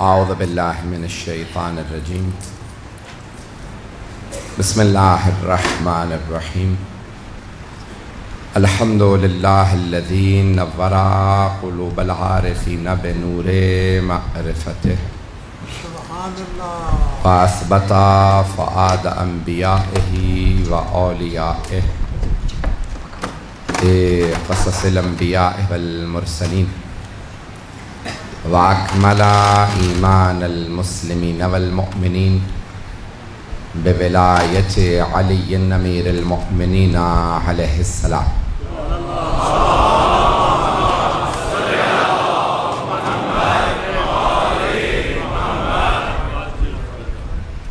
اعوذ باللہ من الشیطان الرجیم بسم اللہ الرحمن الرحیم الحمد للہ الذی نور قلوب العارفین بنور معرفتہ فاثبت فؤاد انبیائہ و اولیائہ قصص الانبیاء والمرسلین وأكمل إيمان المسلمين والمؤمنين بولاية علي أمير المؤمنين عليه السلام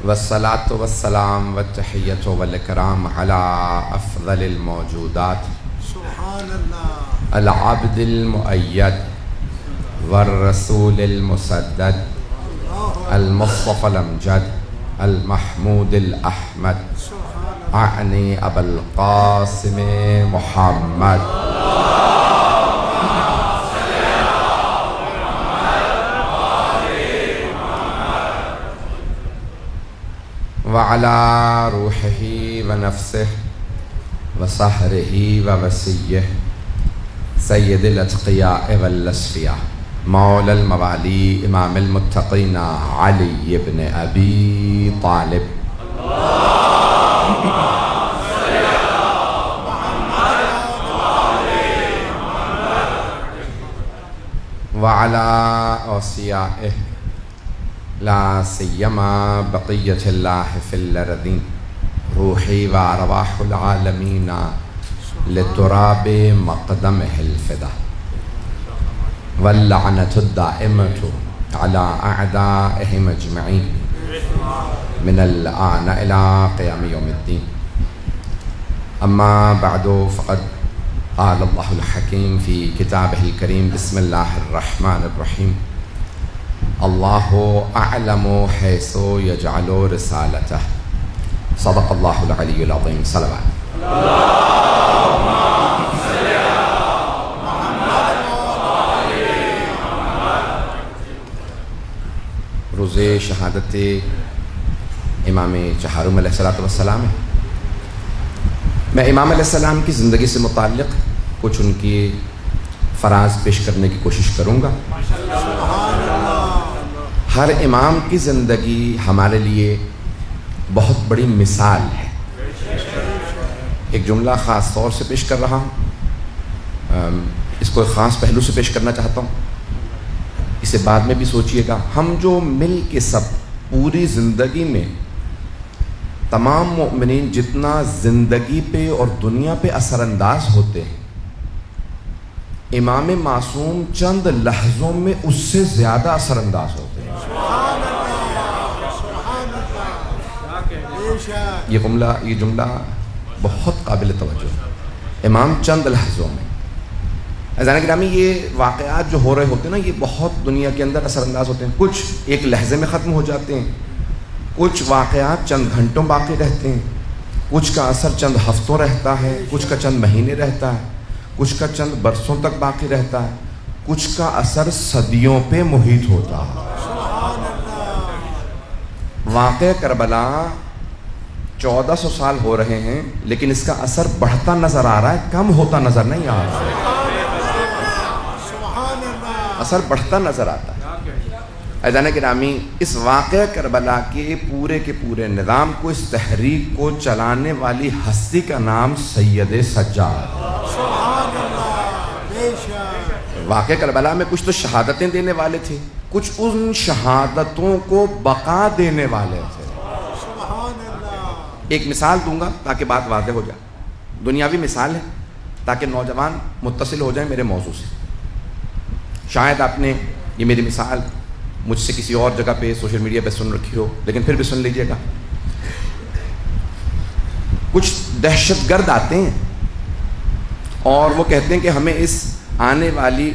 والصلاة والسلام والتحية والإكرام على أفضل الموجودات العبد المؤيد والرسول المسدد المصطفى الأمجد المحمود الأحمد أعني أبا القاسم محمد وعلى روحه ونفسه وصهره ووسيه سيد الأتقياء والأصفياء مولا الموالي امام المتقين علي بن ابي طالب وعلى اوصيائه لا سيما بقية الله في الأرضين روحي وأرواح العالمين لتراب مقدمه الفدا واللعنة الدائمة على أعدائهم أجمعين من الآن إلى قيام يوم الدين أما بعد فقد قال الله الحكيم في كتابه الكريم بسم الله الرحمن الرحيم الله أعلم حيث يجعل رسالته صدق الله العلي العظيم صلوات روز شہادت امام چہارم علیہ السلام ہے۔ میں امام علیہ السلام کی زندگی سے متعلق کچھ ان کی فراز پیش کرنے کی کوشش کروں گا۔ ہر امام کی زندگی ہمارے لیے بہت بڑی مثال ہے۔ ایک جملہ خاص طور سے پیش کر رہا ہوں، اس کو ایک خاص پہلو سے پیش کرنا چاہتا ہوں، اسے بعد میں بھی سوچئے گا۔ ہم جو مل کے سب پوری زندگی میں تمام مؤمنین جتنا زندگی پہ اور دنیا پہ اثر انداز ہوتے ہیں، امام معصوم چند لحظوں میں اس سے زیادہ اثر انداز ہوتے ہیں۔ یہ جملہ بہت قابل توجہ ہے۔ امام چند لحظوں میں، عزیزان گرامی، یہ واقعات جو ہو رہے ہوتے ہیں نا، یہ بہت دنیا کے اندر اثر انداز ہوتے ہیں۔ کچھ ایک لحظے میں ختم ہو جاتے ہیں، کچھ واقعات چند گھنٹوں باقی رہتے ہیں، کچھ کا اثر چند ہفتوں رہتا ہے، کچھ کا چند مہینے رہتا ہے، کچھ کا چند برسوں تک باقی رہتا ہے، کچھ کا اثر صدیوں پہ محیط ہوتا ہے۔ واقعہ کربلا 1400 سال ہو رہے ہیں، لیکن اس کا اثر بڑھتا نظر آ رہا ہے، کم ہوتا نظر نہیں آ رہا ہے۔ اثر بڑھتا نظر آتا ہے۔ عزیزان گرامی، اس واقعہ کربلا کے پورے نظام کو، اس تحریک کو چلانے والی ہستی کا نام سید سجاد۔ واقعہ کربلا میں کچھ تو شہادتیں دینے والے تھے، کچھ ان شہادتوں کو بقا دینے والے تھے۔ ایک مثال دوں گا تاکہ بات واضح ہو جائے، دنیاوی مثال ہے تاکہ نوجوان متصل ہو جائیں میرے موضوع سے۔ شاید آپ نے یہ میری مثال مجھ سے کسی اور جگہ پہ سوشل میڈیا پہ سن رکھی ہو، لیکن پھر بھی سن لیجئے گا۔ کچھ دہشت گرد آتے ہیں اور وہ کہتے ہیں کہ ہمیں اس آنے والی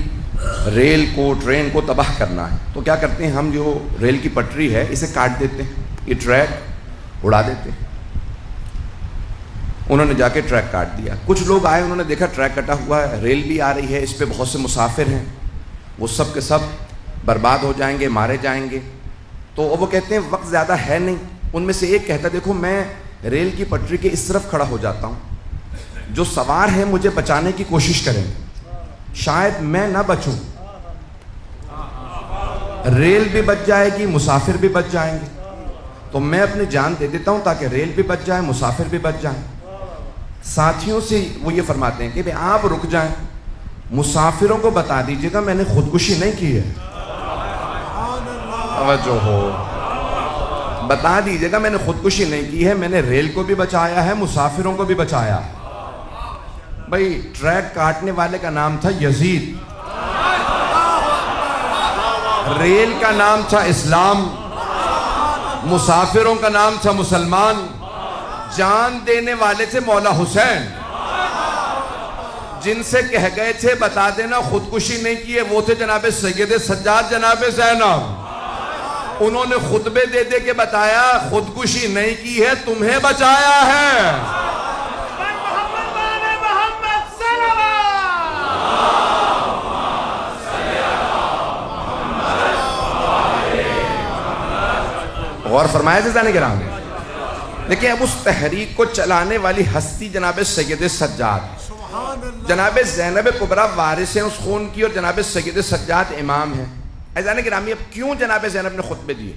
ریل کو، ٹرین کو تباہ کرنا ہے۔ تو کیا کرتے ہیں، ہم جو ریل کی پٹری ہے اسے کاٹ دیتے ہیں، یہ ٹریک اڑا دیتے ہیں۔ انہوں نے جا کے ٹریک کاٹ دیا۔ کچھ لوگ آئے، انہوں نے دیکھا ٹریک کٹا ہوا ہے، ریل بھی آ رہی ہے، اس پہ بہت سے مسافر ہیں، وہ سب کے سب برباد ہو جائیں گے، مارے جائیں گے. تو وہ کہتے ہیں وقت زیادہ ہے نہیں. ان میں سے ایک کہتا ہے دیکھو میں ریل کی پٹری کے اس طرف کھڑا ہو جاتا ہوں, جو سوار ہیں مجھے بچانے کی کوشش کریں, شاید میں نہ بچوں, ریل بھی بچ جائے گی, مسافر بھی بچ جائیں گے, تو میں اپنی جان دے دیتا ہوں تاکہ ریل بھی بچ جائے, مسافر بھی بچ جائیں. ساتھیوں سے وہ یہ فرماتے ہیں کہ آپ رک جائیں, مسافروں کو بتا دیجئے گا میں نے خودکشی نہیں کی ہے. توجہ ہو, بتا دیجئے گا میں نے خودکشی نہیں کی ہے, میں نے ریل کو بھی بچایا ہے, مسافروں کو بھی بچایا. بھئی ٹریک کاٹنے والے کا نام تھا یزید, ریل کا نام تھا اسلام, مسافروں کا نام تھا مسلمان, جان دینے والے تھے مولا حسین. جن سے کہہ گئے تھے بتا دینا خودکشی نہیں کی ہے وہ تھے جناب سید سجاد, جناب زینب. انہوں نے خطبے دے دے کے بتایا خودکشی نہیں کی ہے, تمہیں بچایا ہے. غور فرمایا جزانے گرام. لیکن اب اس تحریک کو چلانے والی ہستی جناب سید سجاد, جناب زینب کبریٰ وارث ہیں اس خون کی, اور جناب سید سجاد امام ہیں. عزیزان گرامی اب کیوں جناب زینب نے خطبے دیے,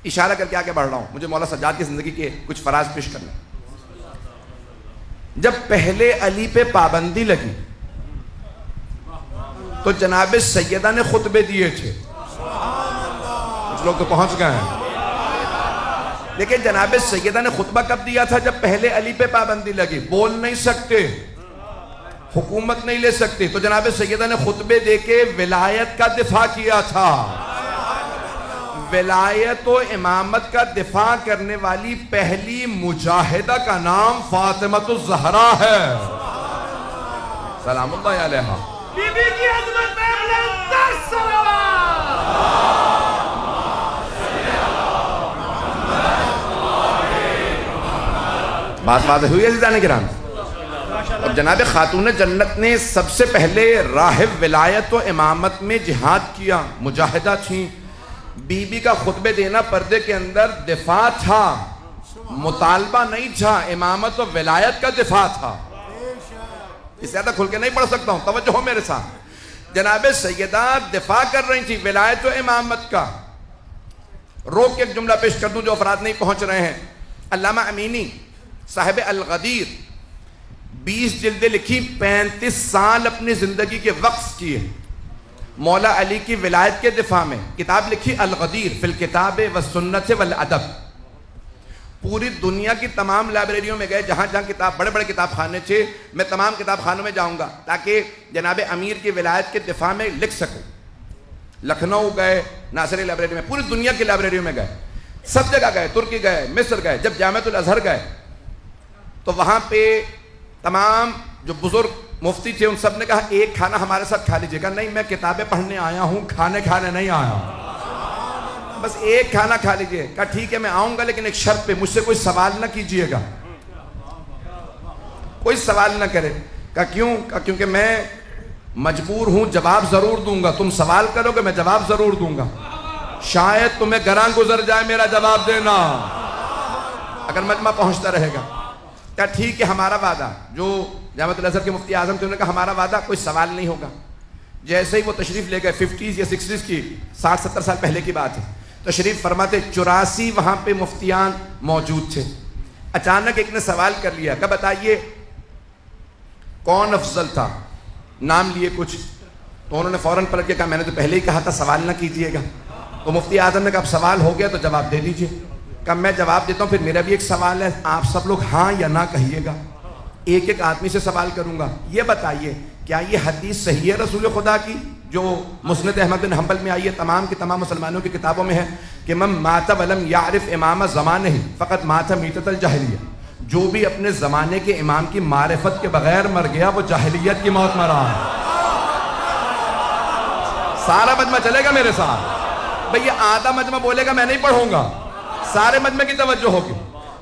اشارہ کر کے آگے بڑھ رہا ہوں, مجھے مولا سجاد کی زندگی کے کچھ فراز پیش کرنا. جب پہلے علی پہ پابندی لگی تو جناب سیدہ نے خطبے دیے تھے, کچھ لوگ تو پہنچ گئے ہیں. لیکن جناب سیدہ نے خطبہ کب دیا تھا؟ جب پہلے علی پہ پابندی لگی, بول نہیں سکتے, حکومت نہیں لے سکتے, تو جناب سیدہ نے خطبے دے کے ولایت کا دفاع کیا تھا. ولایت و امامت کا دفاع کرنے والی پہلی مجاہدہ کا نام فاطمۃ الزہرا ہے سلام اللہ علیہا. بی بی کی عظمت پہ بلندتر صلوات. بات واضح ہوئی ہے عزیزان کرام. اور جناب خاتون جنت نے سب سے پہلے راہب ولایت و امامت میں جہاد کیا, مجاہدہ تھیں. بی بی کا خطبے دینا پردے کے اندر دفاع تھا, مطالبہ نہیں تھا, امامت و ولایت کا دفاع تھا. اس سے زیادہ کھل کے نہیں پڑھ سکتا ہوں, توجہ ہو میرے ساتھ. جناب سیدہ دفاع کر رہی تھی ولایت و امامت کا. روک کے ایک جملہ پیش کر دوں جو افراد نہیں پہنچ رہے ہیں. علامہ امینی صاحب الغدیر 20 جلدیں لکھی, 35 سال اپنی زندگی کے وقف کیے مولا علی کی ولایت کے دفاع میں. کتاب لکھی الغدیر فی الکتاب والسنت والادب. پوری دنیا کی تمام لائبریریوں میں گئے, جہاں جہاں کتاب بڑے بڑے کتاب خانے تھے, میں تمام کتاب خانوں میں جاؤں گا تاکہ جناب امیر کی ولایت کے دفاع میں لکھ سکوں. لکھنؤ گئے, ناصری لائبریری میں, پوری دنیا کی لائبریریوں میں گئے, سب جگہ گئے, ترکی گئے, مصر گئے. جب جامعۃ الازہر گئے تو وہاں پہ تمام جو بزرگ مفتی تھے ان سب نے کہا ایک کھانا ہمارے ساتھ کھا لیجیے گا. نہیں, میں کتابیں پڑھنے آیا ہوں, کھانے نہیں آیا ہوں, بس ایک کھانا کھا لیجیے. کہا ٹھیک ہے میں آؤں گا, لیکن ایک شرط پہ, مجھ سے کوئی سوال نہ کیجیے گا, کوئی سوال نہ کرے. کہا کیوں؟ کہا کیونکہ میں مجبور ہوں, جواب ضرور دوں گا, تم سوال کرو گے میں جواب ضرور دوں گا, شاید تمہیں گراں گزر جائے میرا جواب دینا اگر مجمع پہنچتا رہے گا. کہا ٹھیک ہے ہمارا وعدہ. جو جامعۃ الازہر کے مفتی اعظم تھے انہوں نے کہا ہمارا وعدہ, کوئی سوال نہیں ہوگا. جیسے ہی وہ تشریف لے گئے, 50s یا 60s کی 60-70 سال پہلے کی بات ہے, تشریف فرماتے 84 وہاں پہ مفتیان موجود تھے. اچانک ایک نے سوال کر لیا کہ بتائیے کون افضل تھا, نام لیے کچھ, تو انہوں نے فوراً پلٹ کے کہا میں نے تو پہلے ہی کہا تھا سوال نہ کیجیے گا. تو مفتی اعظم نے کہا اب سوال ہو گیا تو جواب دے دیجیے. کہا میں جواب دیتا ہوں, پھر میرا بھی ایک سوال ہے, آپ سب لوگ ہاں یا نہ کہیے گا. ایک ایک آدمی سے سوال کروں گا, یہ بتائیے کیا یہ حدیث صحیح ہے رسول خدا کی جو مسند احمد بن حنبل میں آئی ہے, تمام کی تمام مسلمانوں کی کتابوں میں ہے کہ من مات ولم یعرف امام زمانہ فقط مات میتۃ الجاہلیہ, جو بھی اپنے زمانے کے امام کی معرفت کے بغیر مر گیا وہ جاہلیت کی موت مرا ہے. سارا مجمع چلے گا میرے ساتھ بھئی, یہ آدھا مجمع بولے گا میں نہیں پڑھوں گا, سارے مجمع کی توجہ ہوگی.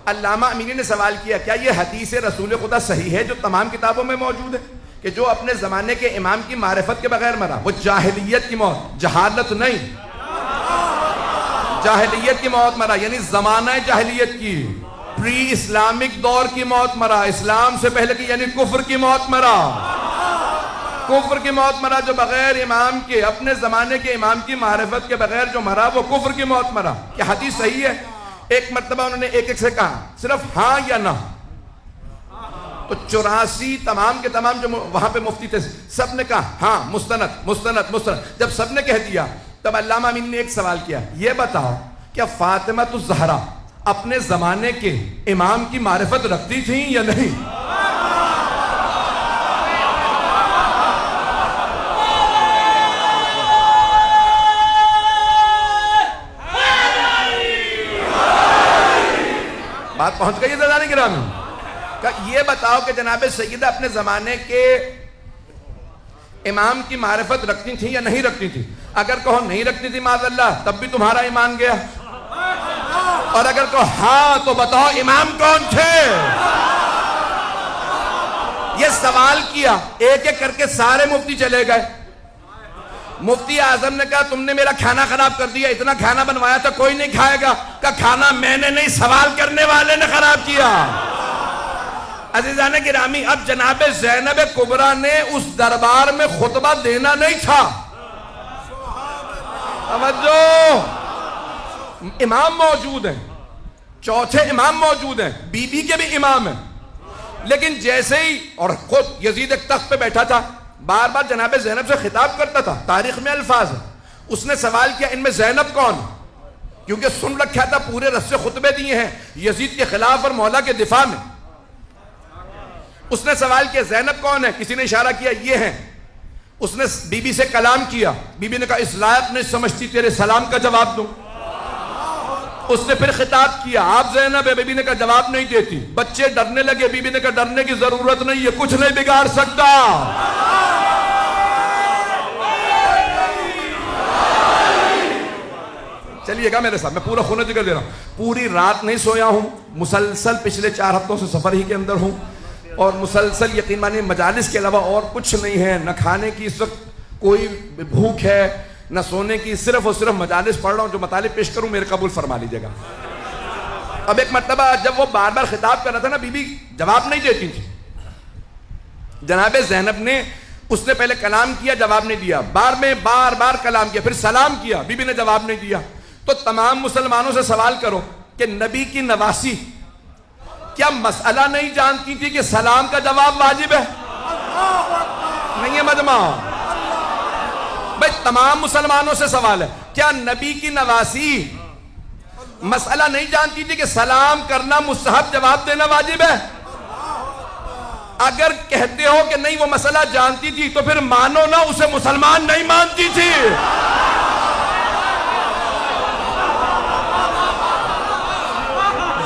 علامہ امینی نے سوال کیا کیا یہ حدیث رسول خدا صحیح ہے جو تمام کتابوں میں موجود ہے؟ کہ جو اپنے زمانے کے امام کی معرفت کے بغیر مرا وہ جاہلیت کی موت، جہالت نہیں، جاہلیت کی موت مرا، یعنی زمانہ جاہلیت کی، پری اسلامک دور کی موت مرا، اسلام سے پہلے کی یعنی کفر کی موت مرا، کفر کی موت مرا، جو بغیر امام کے، اپنے زمانے کے امام کی معرفت کے بغیر جو مرا وہ کفر کی موت مرا۔ کیا حدیث صحیح ہے؟ ایک مرتبہ انہوں نے ایک سے کہا صرف ہاں یا نہ، تو 84 تمام کے تمام جو وہاں پہ مفتی تھے سب نے کہا ہاں، مستند مستند مستند۔ جب سب نے کہہ دیا تب علامہ امین نے ایک سوال کیا، یہ بتاؤ کیا فاطمہ الزہرا اپنے زمانے کے امام کی معرفت رکھتی تھیں یا نہیں؟ بات پہنچ گئی ہے گرامی؟ یہ بتاؤ کہ جناب سیدہ اپنے زمانے کے امام کی معرفت رکھتی تھی یا نہیں رکھتی تھی؟ اگر کہو نہیں رکھتی تھی معاذ اللہ تب بھی تمہارا ایمان گیا، اور اگر کہو ہاں تو بتاؤ امام کون تھے؟ یہ سوال کیا، ایک ایک کر کے سارے مفتی چلے گئے۔ مفتی اعظم نے کہا تم نے میرا کھانا خراب کر دیا، اتنا کھانا بنوایا تھا کوئی نہیں کھائے گا، کہا کھانا میں نے نہیں سوال کرنے والے نے خراب کیا۔ عزیزان گرامی اب جناب زینب کبریٰ نے اس دربار میں خطبہ دینا نہیں تھا، توجہ، امام موجود ہیں، چوتھے امام موجود ہیں، بی بی کے بھی امام ہیں، لیکن جیسے ہی، اور خود یزید ایک تخت پہ بیٹھا تھا، بار بار جناب زینب سے خطاب کرتا تھا، تاریخ میں الفاظ ہے، اس نے سوال کیا ان میں زینب کون؟ کیونکہ سن رکھا تھا پورے رس سے خطبے دیے ہیں یزید کے خلاف اور مولا کے دفاع میں۔ اس نے سوال کیا زینب کون ہے؟ کسی نے اشارہ کیا یہ ہیں۔ اس نے بی بی سے کلام کیا، بی بی نے کہا اس لائق نہیں سمجھتی تیرے سلام کا جواب دوں۔ اس نے پھر خطاب کیا آپ زینب ہے، بی بی نے کہا جواب نہیں دیتی، بچے ڈرنے لگے، بی بی نے کہا ڈرنے کی ضرورت نہیں ہے، کچھ نہیں بگاڑ سکتا۔ چلیے گا میرے ساتھ، میں پورا خونہ ذکر دے رہا ہوں، پوری رات نہیں سویا ہوں، مسلسل پچھلے 4 ہفتوں سے سفر ہی کے اندر ہوں، اور مسلسل یقین مانیے مجالس کے علاوہ اور کچھ نہیں ہے، نہ کھانے کی اس وقت کوئی بھوک ہے نہ سونے کی، صرف اور صرف مجالس پڑھ رہا ہوں، جو مطالب پیش کروں میرے قبول فرما لیجیے گا۔ اب ایک مرتبہ جب وہ بار بار خطاب کر رہا تھا نا، بی بی جواب نہیں دیتی تھی، جناب زینب نے اس نے پہلے کلام کیا جواب نہیں دیا، بار بار کلام کیا، پھر سلام کیا، بی بی نے جواب نہیں دیا۔ تو تمام مسلمانوں سے سوال کرو کہ نبی کی نواسی کیا مسئلہ نہیں جانتی تھی کہ سلام کا جواب واجب ہے؟ نہیں ہے مجمع بھائی، تمام مسلمانوں سے سوال ہے، کیا نبی کی نواسی مسئلہ نہیں جانتی تھی کہ سلام کرنا مستحب، جواب دینا واجب ہے؟ اگر کہتے ہو کہ نہیں وہ مسئلہ جانتی تھی تو پھر مانو نا اسے مسلمان نہیں مانتی تھی۔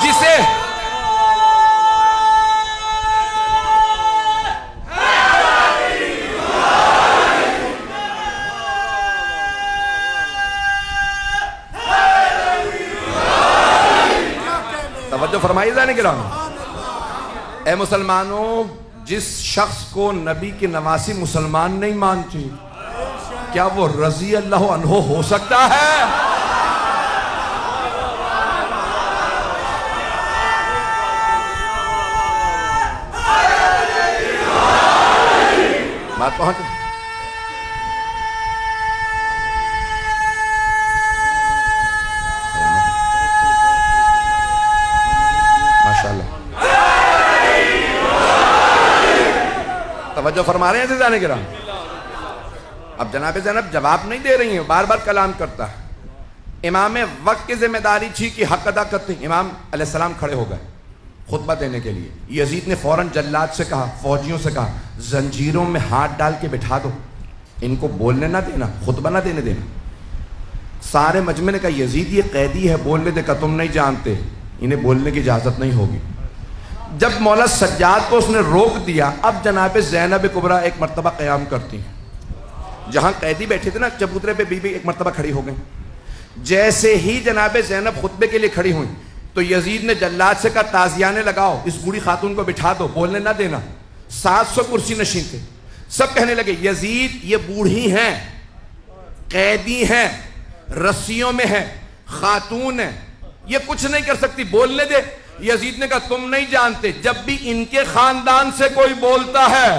جسے توجہ فرمائی جانے گرامی، اے مسلمانوں، جس شخص کو نبی کی نواسی مسلمان نہیں مانتی کیا وہ رضی اللہ عنہ ہو سکتا ہے؟ بات پہنچ توجہ فرما رہے ہیں عزیزان کرام۔ اب جناب زینب جواب نہیں دے رہی ہیں، بار بار کلام کرتا ہے۔ امام وقت کی ذمہ داری تھی کہ حق ادا کرتے ہیں۔ امام علیہ السلام کھڑے ہو گئے خطبہ دینے کے لیے، یزید نے فوراً جلاد سے کہا، فوجیوں سے کہا زنجیروں میں ہاتھ ڈال کے بٹھا دو، ان کو بولنے نہ دینا، خطبہ نہ دینے دینا۔ سارے مجمع نے کہا یزید یہ قیدی ہے، بولنے دے، کہا تم نہیں جانتے انہیں بولنے کی اجازت نہیں ہوگی۔ جب مولا سجاد کو اس نے روک دیا، اب جناب زینب کبریٰ ایک مرتبہ قیام کرتی ہیں، جہاں قیدی بیٹھے تھے نا چبوترے پہ، بی بی ایک مرتبہ کھڑی ہو گئی۔ جیسے ہی جناب زینب خطبے کے لیے کھڑی ہوئی تو یزید نے جلاد سے کہا تازیانے لگاؤ، اس بوڑھی خاتون کو بٹھا دو، بولنے نہ دینا۔ 700 کرسی نشین تھے، سب کہنے لگے یزید یہ بوڑھی ہیں، قیدی ہیں، رسیوں میں ہے، خاتون ہے، یہ کچھ نہیں کر سکتی، بولنے دے۔ یزید نے کہا تم نہیں جانتے، جب بھی ان کے خاندان سے کوئی بولتا ہے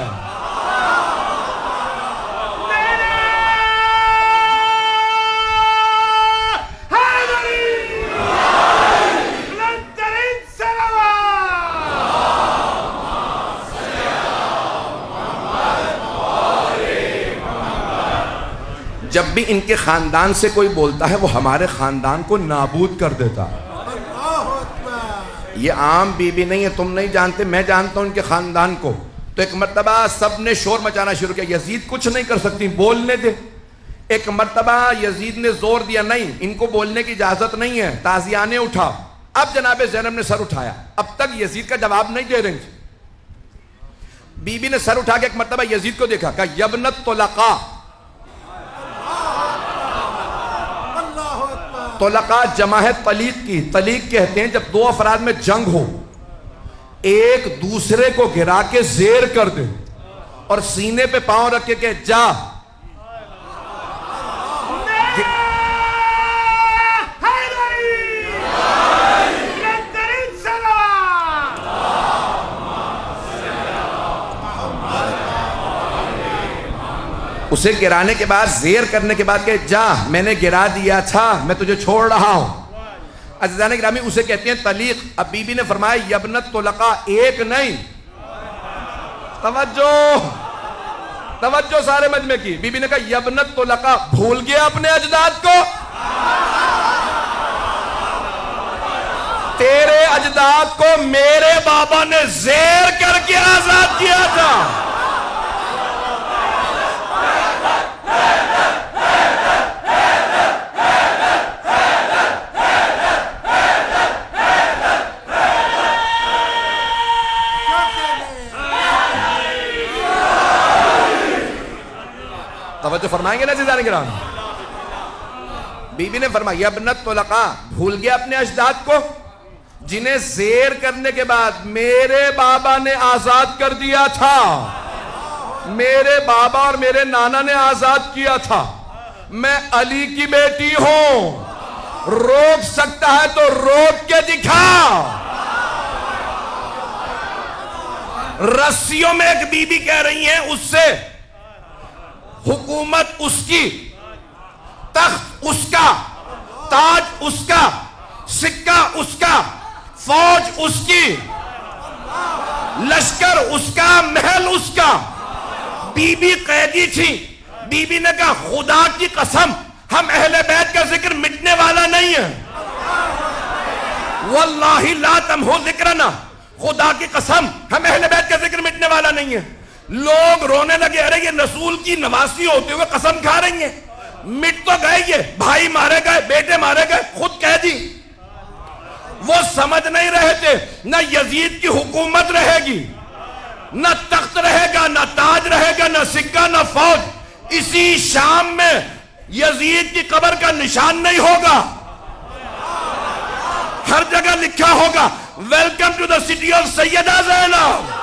جب بھی ان کے خاندان سے کوئی بولتا ہے وہ ہمارے خاندان کو نابود کر دیتا ہے۔ یہ عام بی بی نہیں ہے، تم نہیں جانتے، میں جانتا ہوں ان کے خاندان کو۔ تو ایک مرتبہ سب نے شور مچانا شروع کیا، یزید کچھ نہیں کر سکتی، بولنے دے۔ ایک مرتبہ یزید نے زور دیا، نہیں ان کو بولنے کی اجازت نہیں ہے، تازیانے اٹھا۔ اب جناب زینب نے سر اٹھایا، اب تک یزید کا جواب نہیں دے رہی۔ بی بی نے سر اٹھا کے ایک مرتبہ یزید کو دیکھا، کہا یبنت طلقاء۔ طلقاء جمع ہے طلیق کی، طلیق کہتے ہیں جب دو افراد میں جنگ ہو، ایک دوسرے کو گرا کے زیر کر دے اور سینے پہ پاؤں رکھ کے کہ جا۔ اسے گرانے کے بعد، زیر کرنے کے بعد کہ جا، میں نے گرا دیا تھا، میں تجھے چھوڑ رہا ہوں۔ عزیزان گرامی اسے کہتے ہیں طلیق۔ اب بی بی نے فرمایا یبنت طلقاء، ایک نہیں، توجہ سارے مجمع کی۔ بی بی نے کہا یبنت طلقاء، بھول گیا اپنے اجداد کو؟ تیرے اجداد کو میرے بابا نے زیر کر کے آزاد کیا تھا۔ توجہ فرمائیں گے نا عزیزان کرام؟ بی بی نے فرمایا یبنت طلقاء، بھول گیا اپنے اجداد کو جنہیں زیر کرنے کے بعد میرے بابا نے آزاد کر دیا تھا، میرے بابا اور میرے نانا نے آزاد کیا تھا۔ میں علی کی بیٹی ہوں، روک سکتا ہے تو روک کے دکھا۔ رسیوں میں ایک بی بی کہہ رہی ہیں اس سے حکومت اس کی، تخت اس کا، تاج اس کا، سکہ اس کا، فوج اس کی، لشکر اس کا، محل اس کا۔ بی بی قیدی تھی، بی بی نے کہا خدا کی قسم ہم اہل بیت کا ذکر مٹنے والا نہیں ہے، واللہ لا تمحو ذکرنا، خدا کی قسم ہم اہل بیت کا ذکر مٹنے والا نہیں ہے۔ لوگ رونے لگے، ارے یہ رسول کی نواسی ہوتے ہوئے قسم کھا رہی ہیں، مٹ تو گئے، یہ بھائی مارے گئے، بیٹے مارے گئے، خود قیدی۔ وہ سمجھ نہیں رہے تھے نہ یزید کی حکومت رہے گی، نہ تخت رہے گا، نہ تاج رہے گا، نہ سکہ، نہ فوج۔ اسی شام میں یزید کی قبر کا نشان نہیں ہوگا، ہر جگہ لکھا ہوگا welcome to the city of Sayyida Zainab.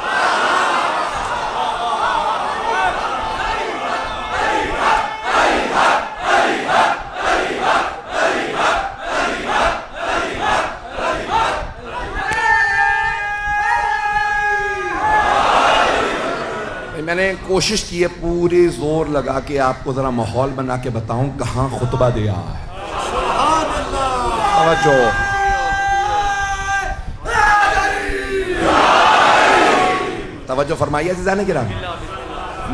میں نے کوشش کی ہے پوری زور لگا کے آپ کو ذرا ماحول بنا کے بتاؤں کہاں خطبہ دیا ہے۔ توجہ، توجہ فرمائیے عزیزان کرام۔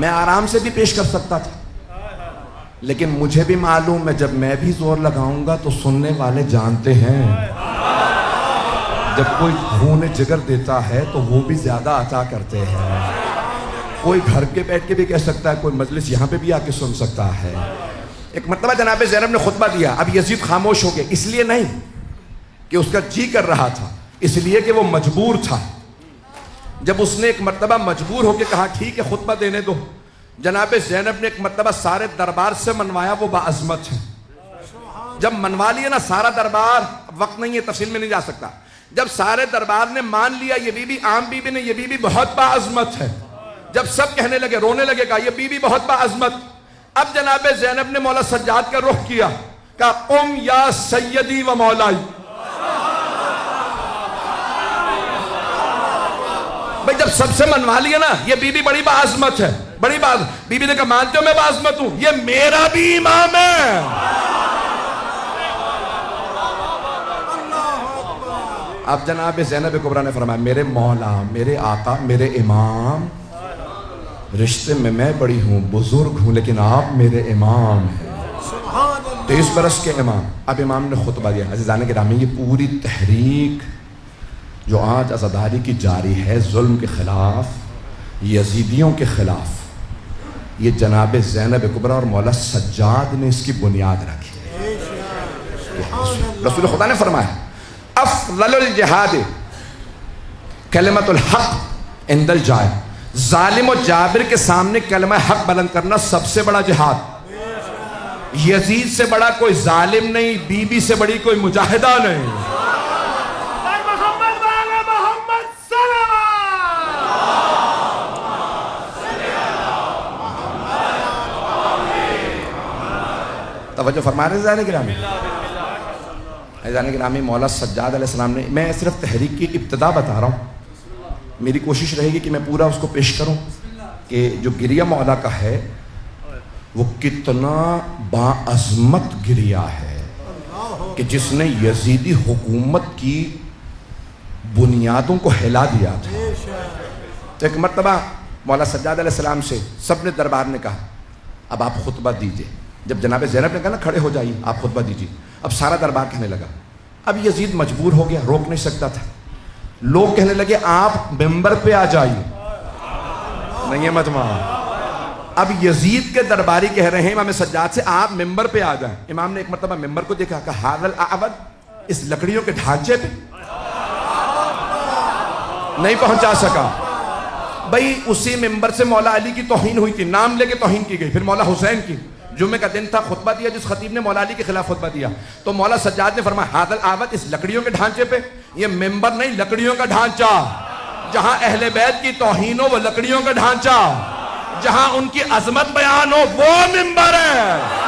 میں آرام سے بھی پیش کر سکتا تھا، لیکن مجھے بھی معلوم ہے جب میں بھی زور لگاؤں گا تو سننے والے جانتے ہیں جب کوئی خون جگر دیتا ہے تو وہ بھی زیادہ عطا کرتے ہیں۔ کوئی گھر کے بیٹھ کے بھی کہہ سکتا ہے، کوئی مجلس یہاں پہ بھی آ کے سن سکتا ہے۔ ایک مرتبہ جناب زینب نے خطبہ دیا، اب یزید خاموش ہو گئے، اس لیے نہیں کہ اس کا جی کر رہا تھا، اس لیے کہ وہ مجبور تھا۔ جب اس نے ایک مرتبہ مجبور ہو کے کہا ٹھیک ہے خطبہ دینے دو، جناب زینب نے ایک مرتبہ سارے دربار سے منوایا، وہ باعظمت ہے۔ جب منوا لیا نا سارا دربار، وقت نہیں ہے تفصیل میں نہیں جا سکتا، جب سارے دربار نے مان لیا یہ بی بی عام بی بی نے، یہ بی بی بہت باعظمت ہے، جب سب کہنے لگے، رونے لگے، کہا یہ بی بی بہت باعظمت. اب جناب زینب نے مولا سجاد کا رخ کیا، کہا قم یا سیدی و مولائی. بھئی جب سب سے منوا لیا نا یہ بی بی بڑی باعظمت ہے، بڑی بات. بی بی نے کہا مانتے ہو میں باعظمت ہوں، یہ میرا بھی امام ہے. اب جناب زینب کبریٰ نے فرمایا میرے مولا، میرے آقا، میرے امام، رشتے میں میں بڑی ہوں، بزرگ ہوں، لیکن آپ میرے امام ہیں، 23 برس کے امام. اب امام نے خطبہ دیا. عزیزان گرامی یہ پوری تحریک جو آج عزاداری کی جاری ہے ظلم کے خلاف، یزیدیوں کے خلاف، یہ جناب زینب کبریٰ اور مولا سجاد نے اس کی بنیاد رکھی. رسول خدا نے فرمایا افضل الجہاد کلمۃ الحق عند الجائر. ظالم و جابر کے سامنے کلمہ حق بلند کرنا سب سے بڑا جہاد. یزید سے بڑا کوئی ظالم نہیں، بی بی سے بڑی کوئی مجاہدہ نہیں. محمد والا محمد توجہ فرما رہے ہیں گرامی. گرامی مولا سجاد علیہ السلام نے، میں صرف تحریک کی ابتدا بتا رہا ہوں، میری کوشش رہے گی کہ میں پورا اس کو پیش کروں کہ جو گریہ مولا کا ہے وہ کتنا باعظمت گریہ ہے کہ جس نے یزیدی حکومت کی بنیادوں کو ہلا دیا تھا. تو ایک مرتبہ مولا سجاد علیہ السلام سے سب نے دربار نے کہا اب آپ خطبہ دیجئے. جب جناب زینب نے کہا نا کھڑے ہو جائیے آپ خطبہ دیجئے، اب سارا دربار کہنے لگا. اب یزید مجبور ہو گیا، روک نہیں سکتا تھا. لوگ کہنے لگے آپ ممبر پہ آ جائیے. نہیں ہے مجمع. اب یزید کے درباری کہہ رہے ہیں امام سجاد سے آپ ممبر پہ آ جائیں. امام نے ایک مرتبہ ممبر کو دیکھا، کہا ھذا الاعود، اس لکڑیوں کے ڈھانچے پہ نہیں پہنچا سکا. بھئی اسی ممبر سے مولا علی کی توہین ہوئی تھی، نام لے کے توہین کی گئی. پھر مولا حسین کی، جمعے کا دن تھا، خطبہ دیا جس خطیب نے مولا علی کے خلاف خطبہ دیا. تو مولا سجاد نے فرمایا ھذا الاعود، اس لکڑیوں کے ڈھانچے پہ. یہ ممبر نہیں، لکڑیوں کا ڈھانچہ. جہاں اہل بیت کی توہین ہو وہ لکڑیوں کا ڈھانچہ، جہاں ان کی عظمت بیان ہو وہ ممبر ہے.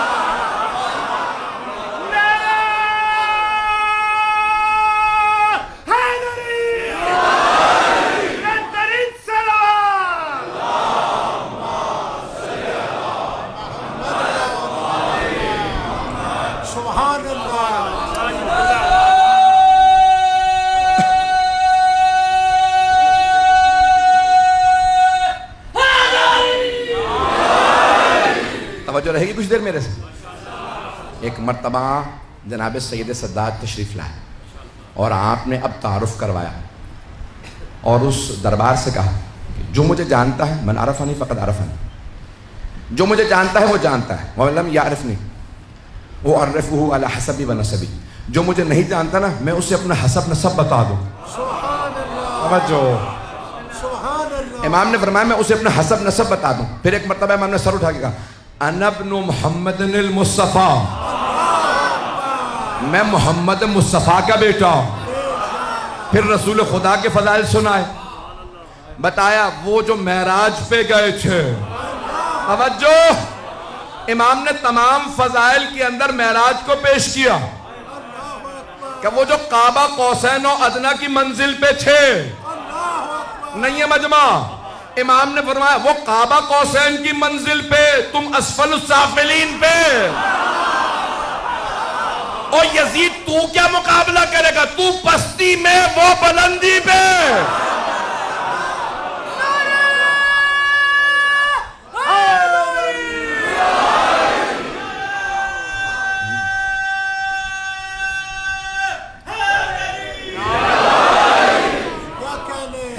توجہ رہے گی کچھ دیر میرے سے. ایک مرتبہ جناب سید سداد تشریف لائے اور آپ نے اب تعارف کروایا اور اس دربار سے کہا کہ جو مجھے جانتا ہے من عرفنی فقد عرفنی، جو مجھے جانتا ہے وہ جانتا ہے، وَمَن لَمْ يَعْرِفْنِي وَأَعْرِفُهُ عَلَى حَسَبِي وَنَسَبِي. جو مجھے نہیں جانتا نا میں اسے اپنا حسب نسب بتا دوں. توجہ. امام نے فرمایا میں اسے اپنا حسب نسب بتا دوں. پھر ایک مرتبہ امام نے سر اٹھا کے کہا انا ابن محمد المصطفیٰ، میں محمد مصطفیٰ کا بیٹا. پھر رسول خدا کے فضائل سنائے، بتایا وہ جو معراج پہ گئے تھے. توجہ. امام نے تمام فضائل کے اندر معراج کو پیش کیا کہ وہ جو کعبہ قوسین و ادنیٰ کی منزل پہ تھے. نہیں ہے مجمع. امام نے فرمایا وہ کعبہ قوسین کی منزل پہ، تم اسفل السافلین پہ. اور یزید تو کیا مقابلہ کرے گا، تو پستی میں وہ بلندی پہ.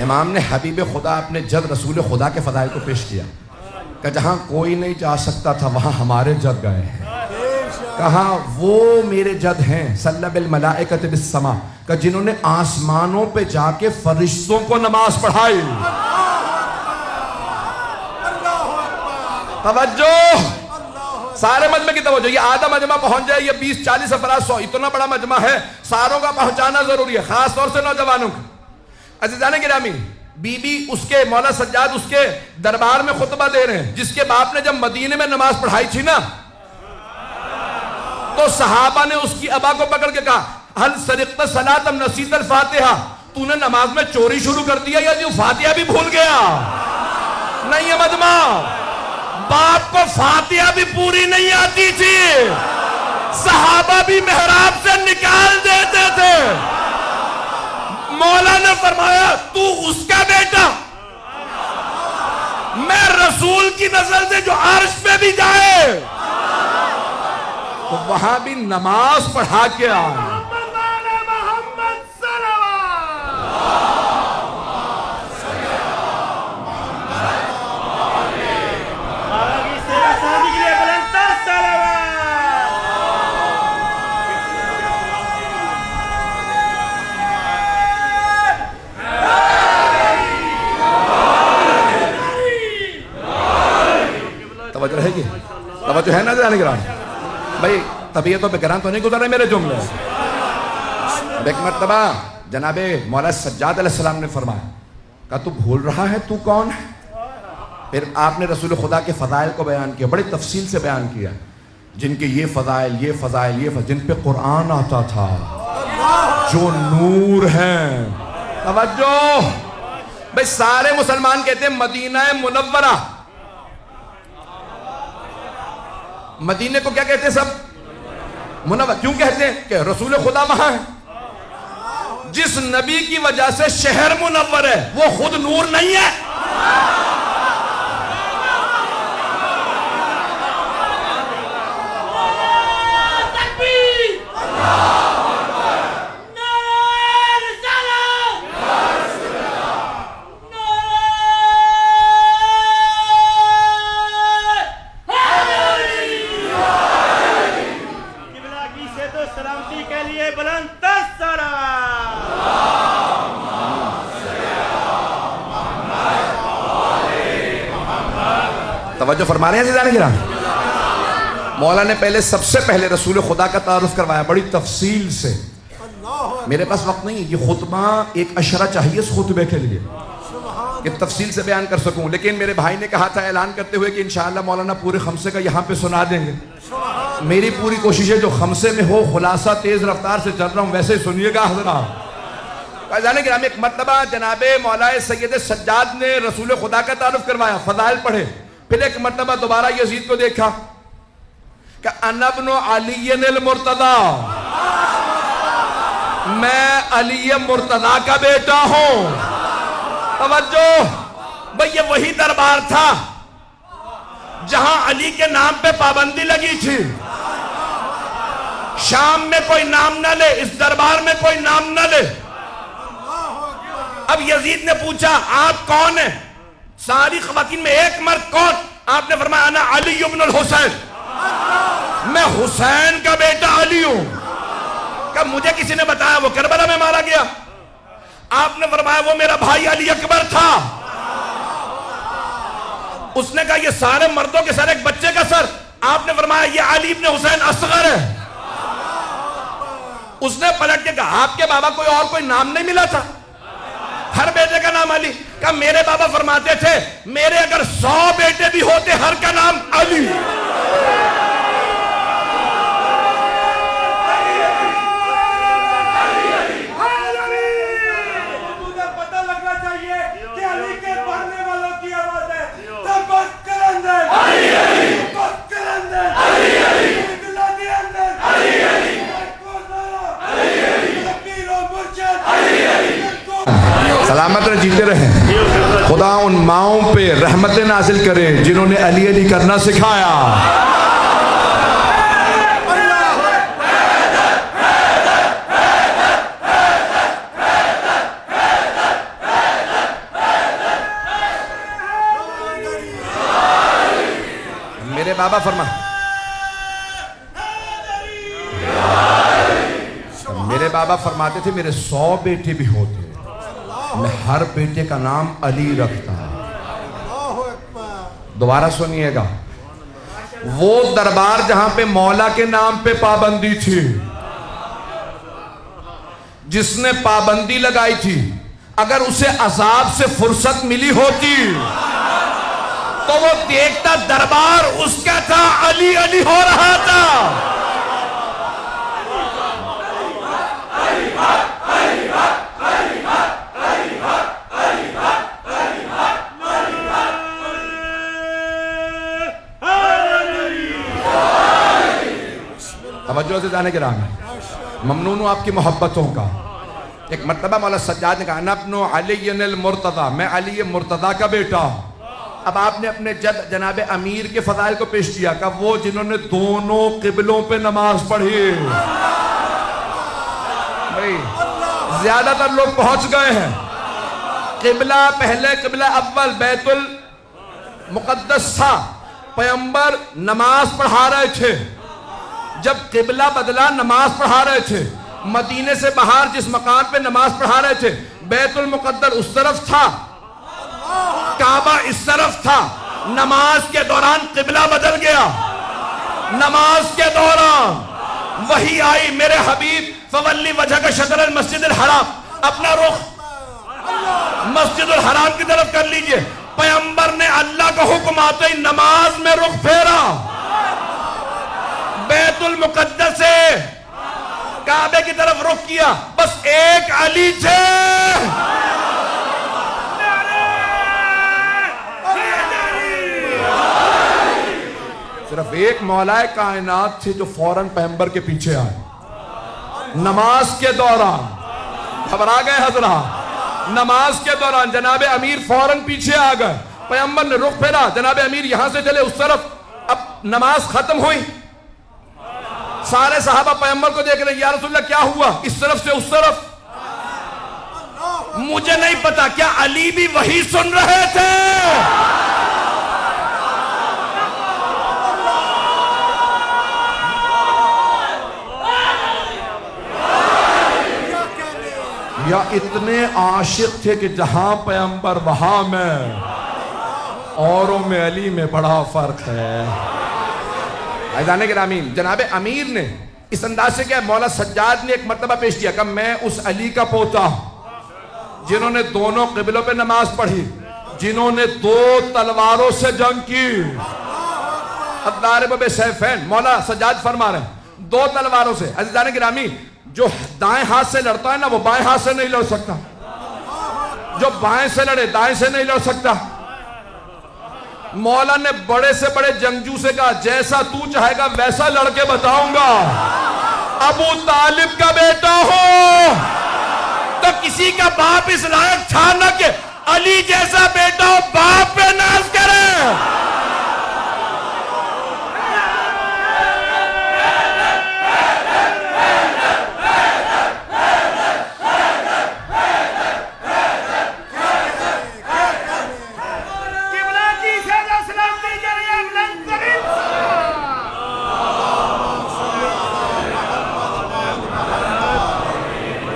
امام نے حبیب خدا اپنے جد رسول خدا کے فضائل کو پیش کیا کہ جہاں کوئی نہیں جا سکتا تھا وہاں ہمارے جد گئے ہیں. کہاں وہ میرے جد ہیں صلی بالملائکۃ بالسما، کہ جنہوں نے آسمانوں پہ جا کے فرشتوں کو نماز پڑھائی. توجہ. سارے مجمع کی توجہ. یہ آدھا مجمع پہنچ جائے، یہ 20-40 افراد 100 اتنا بڑا مجمع ہے، ساروں کا پہنچانا ضروری ہے، خاص طور سے نوجوانوں کا. عزیزان گرامی بی بی اس کے مولا سجاد اس کے دربار میں خطبہ دے رہے ہیں، جس کے باپ نے جب مدینے میں نماز پڑھائی تھی نا تو صحابہ نے اس کی ابا کو پکڑ کے کہا ہل سرقت صلاۃ ام نسیت الفاتحہ، تو نے نماز میں چوری شروع کر دیا یا جو فاتحہ بھی بھول گیا؟ نہیں مدمہ، باپ کو فاتحہ بھی پوری نہیں آتی تھی، صحابہ بھی محراب سے نکال دیتے تھے۔ مولا نے فرمایا تو اس کا بیٹا، میں رسول کی نسل سے جو عرش پہ بھی جائے تو وہاں بھی نماز پڑھا کے آئے۔ توجہ رہے گی؟ توجہ ہے نا جانے گرام بھائی؟ طبیعتوں پہ گرام تو نہیں گزر رہے میرے جملے۔ ایک مرتبہ جناب مولا سجاد علیہ السلام نے فرمایا، کہا تو بھول رہا ہے تو کون ہے؟ پھر آپ نے رسول خدا کے فضائل کو بیان کیا، بڑی تفصیل سے بیان کیا، جن کے یہ فضائل یہ فضائل یہ فضائل، جن پہ قرآن آتا تھا، جو نور ہیں۔ توجہ بھائی، سارے مسلمان کہتے ہیں مدینہ منورہ، مدینے کو کیا کہتے ہیں سب؟ منور۔ کیوں کہتے ہیں؟ کہ رسول خدا وہاں ہے۔ جس نبی کی وجہ سے شہر منور ہے وہ خود نور نہیں ہے؟ توجہ فرما رہے ہیں عزیزان کرام؟ مولا نے پہلے سب سے پہلے رسول خدا کا تعارف کروایا بڑی تفصیل سے۔ میرے پاس وقت نہیں ہے، یہ خطبہ ایک اشرہ چاہیے اس خطبے کے لیے کہ تفصیل سے بیان کر سکوں، لیکن میرے بھائی نے کہا تھا اعلان کرتے ہوئے کہ انشاءاللہ مولانا پورے خمسے کا یہاں پہ سنا دیں گے۔ میری پوری کوشش ہے جو خمسے میں ہو خلاصہ تیز رفتار سے چل رہا ہوں ویسے ہی سنیے گا حضرات۔ عزیزان کرام، ایک مرتبہ جناب مولا سید سجاد نے رسول خدا کا تعارف کروایا، فضائل پڑھے، پھر ایک مرتبہ دوبارہ یزید کو دیکھا کہ انا ابن علی المرتضی، میں علی مرتضی کا بیٹا ہوں۔ توجہ بھئی، یہ وہی دربار تھا جہاں علی کے نام پہ پابندی لگی تھی۔ شام میں کوئی نام نہ لے، اس دربار میں کوئی نام نہ لے۔ اب یزید نے پوچھا آپ کون ہیں؟ ساری خواتین میں ایک مرد کون؟ آپ نے فرمایا انا علی ابن الحسین، میں حسین کا بیٹا علی ہوں۔ کہ مجھے کسی نے بتایا وہ کربلا میں مارا گیا؟ آپ نے فرمایا وہ میرا بھائی علی اکبر تھا۔ اس نے کہا یہ سارے مردوں کے سر ایک بچے کا سر؟ آپ نے فرمایا یہ علی ابن حسین اصغر ہے۔ اس نے پلٹ کے کہا آپ کے بابا کوئی اور کوئی نام نہیں ملا تھا؟ ہر بیٹے کا نام علی؟ کہ میرے بابا فرماتے تھے میرے اگر 100 بیٹے بھی ہوتے ہر کا نام علی۔ سلامت رہے، جیتے رہے۔ خدا ان ماؤں پہ رحمتیں نازل کرے جنہوں نے علی علی کرنا سکھایا۔ میرے بابا میرے بابا فرماتے تھے میرے 100 بیٹے بھی ہوتے میں ہر بیٹے کا نام علی رکھتا۔ دوبارہ سنیے گا، وہ دربار جہاں پہ مولا کے نام پہ پابندی تھی، جس نے پابندی لگائی تھی اگر اسے عذاب سے فرصت ملی ہوتی تو وہ دیکھتا دربار اس کا تھا، علی علی ہو رہا تھا. توجہ سے جانے کے رام ہے. ممنون ہوں آپ کی محبتوں کا. ایک مرتبہ مولا سجاد نے کہا انا ابن علی المرتضی، میں علی مرتضی کا بیٹا ہوں. اب آپ نے اپنے جد جناب امیر کے فضائل کو پیش کیا کہ وہ جنہوں نے دونوں قبلوں پہ نماز پڑھی. بھائی زیادہ تر لوگ پہنچ گئے ہیں. قبلہ پہلے قبلہ اول بیت المقدس تھا، پیغمبر نماز پڑھا رہے تھے. جب قبلہ بدلا نماز پڑھا رہے تھے. مدینے سے باہر جس مقام پہ نماز پڑھا رہے تھے بیت المقدس اس طرف تھا، کعبہ اس طرف تھا. نماز کے دوران قبلہ بدل گیا. نماز کے دوران وحی آئی، میرے حبیب فولی وجہک شطر المسجد الحرام، اپنا رخ مسجد الحرام کی طرف کر لیجئے. پیغمبر نے اللہ کا حکم آتے ہی نماز میں رخ پھیرا. بیت المقدس سے کعبے کی طرف رخ کیا. بس ایک علی تھے. صرف ایک مولا کائنات تھے جو فوراً پیغمبر کے پیچھے آئے. نماز کے دوران گھبرا گئے حضرات. نماز کے دوران جناب امیر فوراً پیچھے آ گئے. پیغمبر نے رخ پھیرا، جناب امیر یہاں سے چلے اس طرف. اب نماز ختم ہوئی. سارے صحابہ پیغمبر کو دیکھ رہے، یا رسول اللہ کیا ہوا؟ اس طرف سے اس طرف. مجھے نہیں پتا کیا علی بھی وہی سن رہے تھے. یا اتنے عاشق تھے کہ جہاں پیغمبر وہاں میں، اوروں میں علی میں بڑا فرق ہے. عزیزان گرامی، جناب امیر نے اس انداز سے کیا مولا سجاد نے ایک مرتبہ پیش کیا کہ میں اس علی کا پوتا ہوں جنہوں نے دونوں قبلوں پہ نماز پڑھی، جنہوں نے 2 تلواروں سے جنگ کی. الضارب بسیفین، مولا سجاد فرما رہے ہیں 2 تلواروں سے. عزیزان گرامی، جو دائیں ہاتھ سے لڑتا ہے نا وہ بائیں ہاتھ سے نہیں لڑ سکتا. جو بائیں سے لڑے دائیں سے نہیں لڑ سکتا. مولا نے بڑے سے بڑے جنگجو سے کہا جیسا تو چاہے گا ویسا لڑ کے بتاؤں گا. ابو طالب کا بیٹا ہو تو کسی کا باپ اس لائق تھا نہ کہ علی جیسا بیٹا ہو باپ پہ ناز کرے.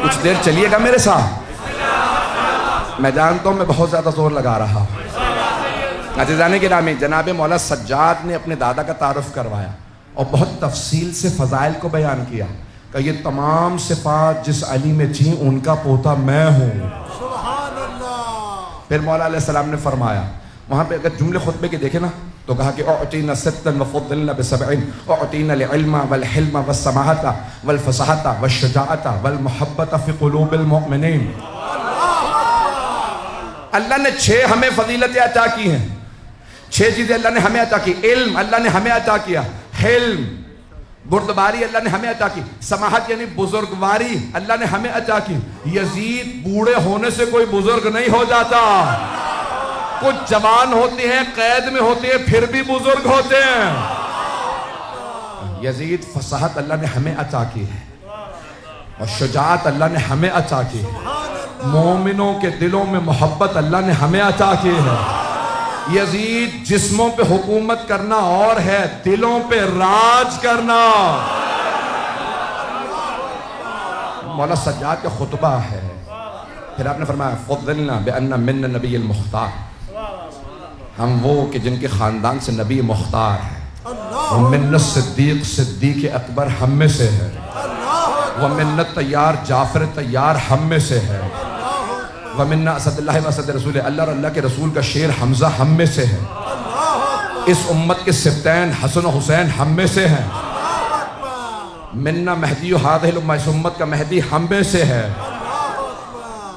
کچھ دیر چلیے گا میرے ساتھ. میں جانتا ہوں میں بہت زیادہ زور لگا رہا ہوں. عزیزان گرامی، جناب مولا سجاد نے اپنے دادا کا تعارف کروایا اور بہت تفصیل سے فضائل کو بیان کیا کہ یہ تمام صفات جس علی میں تھیں ان کا پوتا میں ہوں. پھر مولا علیہ السلام نے فرمایا، وہاں پہ اگر جملے خطبے کے دیکھیں نا تو کہا کہ اعطینا ستا وفضلنا بسبعین، اعطینا العلم والحلم والسماحة والفصاحة والشجاعة والمحبة فی قلوب المؤمنین. اللہ نے 6 ہمیں فضیلتیں عطا کی ہیں. 6 چیزیں اللہ نے ہمیں عطا کی. علم اللہ نے ہمیں عطا کیا، حلم بردباری اللہ نے ہمیں عطا کی، سماحت یعنی بزرگواری اللہ نے ہمیں عطا کی. یزید بوڑھے ہونے سے کوئی بزرگ نہیں ہو جاتا. کچھ جوان ہوتے ہیں قید میں ہوتے ہیں پھر بھی بزرگ ہوتے ہیں. یزید فصاحت اللہ نے ہمیں عطا کی ہے اور شجاعت اللہ نے ہمیں عطا کی ہے. مومنوں کے دلوں میں محبت اللہ نے ہمیں عطا کی ہے. یزید جسموں پہ حکومت کرنا اور ہے، دلوں پہ راج کرنا. مولا سجاد کا خطبہ ہے. پھر آپ نے فرمایا فضلنا بأن من النبی المختار، ہم وہ کہ جن کے خاندان سے نبی مختار ہے. ومن الصدیق صدیق اکبر ہم میں سے ہے. ومن الطیار جعفر طیار ہم میں سے ہے. وَمِنَّا اسد اللہ واسد رسول، اللہ اور اللہ کے رسول کا شیر حمزہ ہم میں سے ہے، اس امت کے سبتین حسن و حسین ہم میں سے ہیں، منا مہدی و ہادہ الامہ، اس امت کا مہدی ہم میں سے ہے۔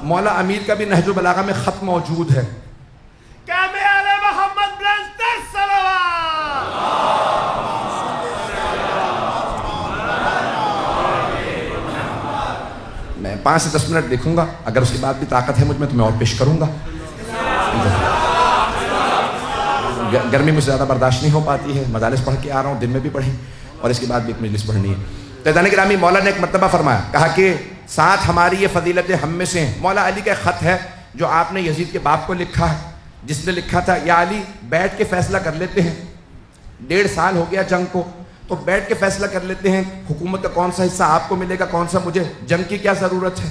مولا امیر کا بھی نہج البلاغہ میں خط موجود ہے، کعبے آل محمد بلندتر صلوات۔ میں 5 سے 10 منٹ دیکھوں گا، اگر اس کے بعد بھی طاقت ہے مجھ میں تو میں اور پیش کروں گا۔ گرمی مجھ سے زیادہ برداشت نہیں ہو پاتی ہے، مجالس پڑھ کے آ رہا ہوں، دن میں بھی پڑھی اور اس کے بعد بھی ایک مجلس پڑھنی ہے۔ فیضان گرامی، مولا نے ایک مرتبہ فرمایا، کہا کہ ساتھ ہماری یہ فضیلتیں ہم میں سے ہیں۔ مولا علی کا ایک خط ہے جو آپ نے یزید کے باپ کو لکھا ہے، جس نے لکھا تھا، یا علی بیٹھ کے فیصلہ کر لیتے ہیں، 1.5 سال ہو گیا جنگ کو، تو بیٹھ کے فیصلہ کر لیتے ہیں حکومت کا کون سا حصہ آپ کو ملے گا، کون سا مجھے، جنگ کی کیا ضرورت ہے،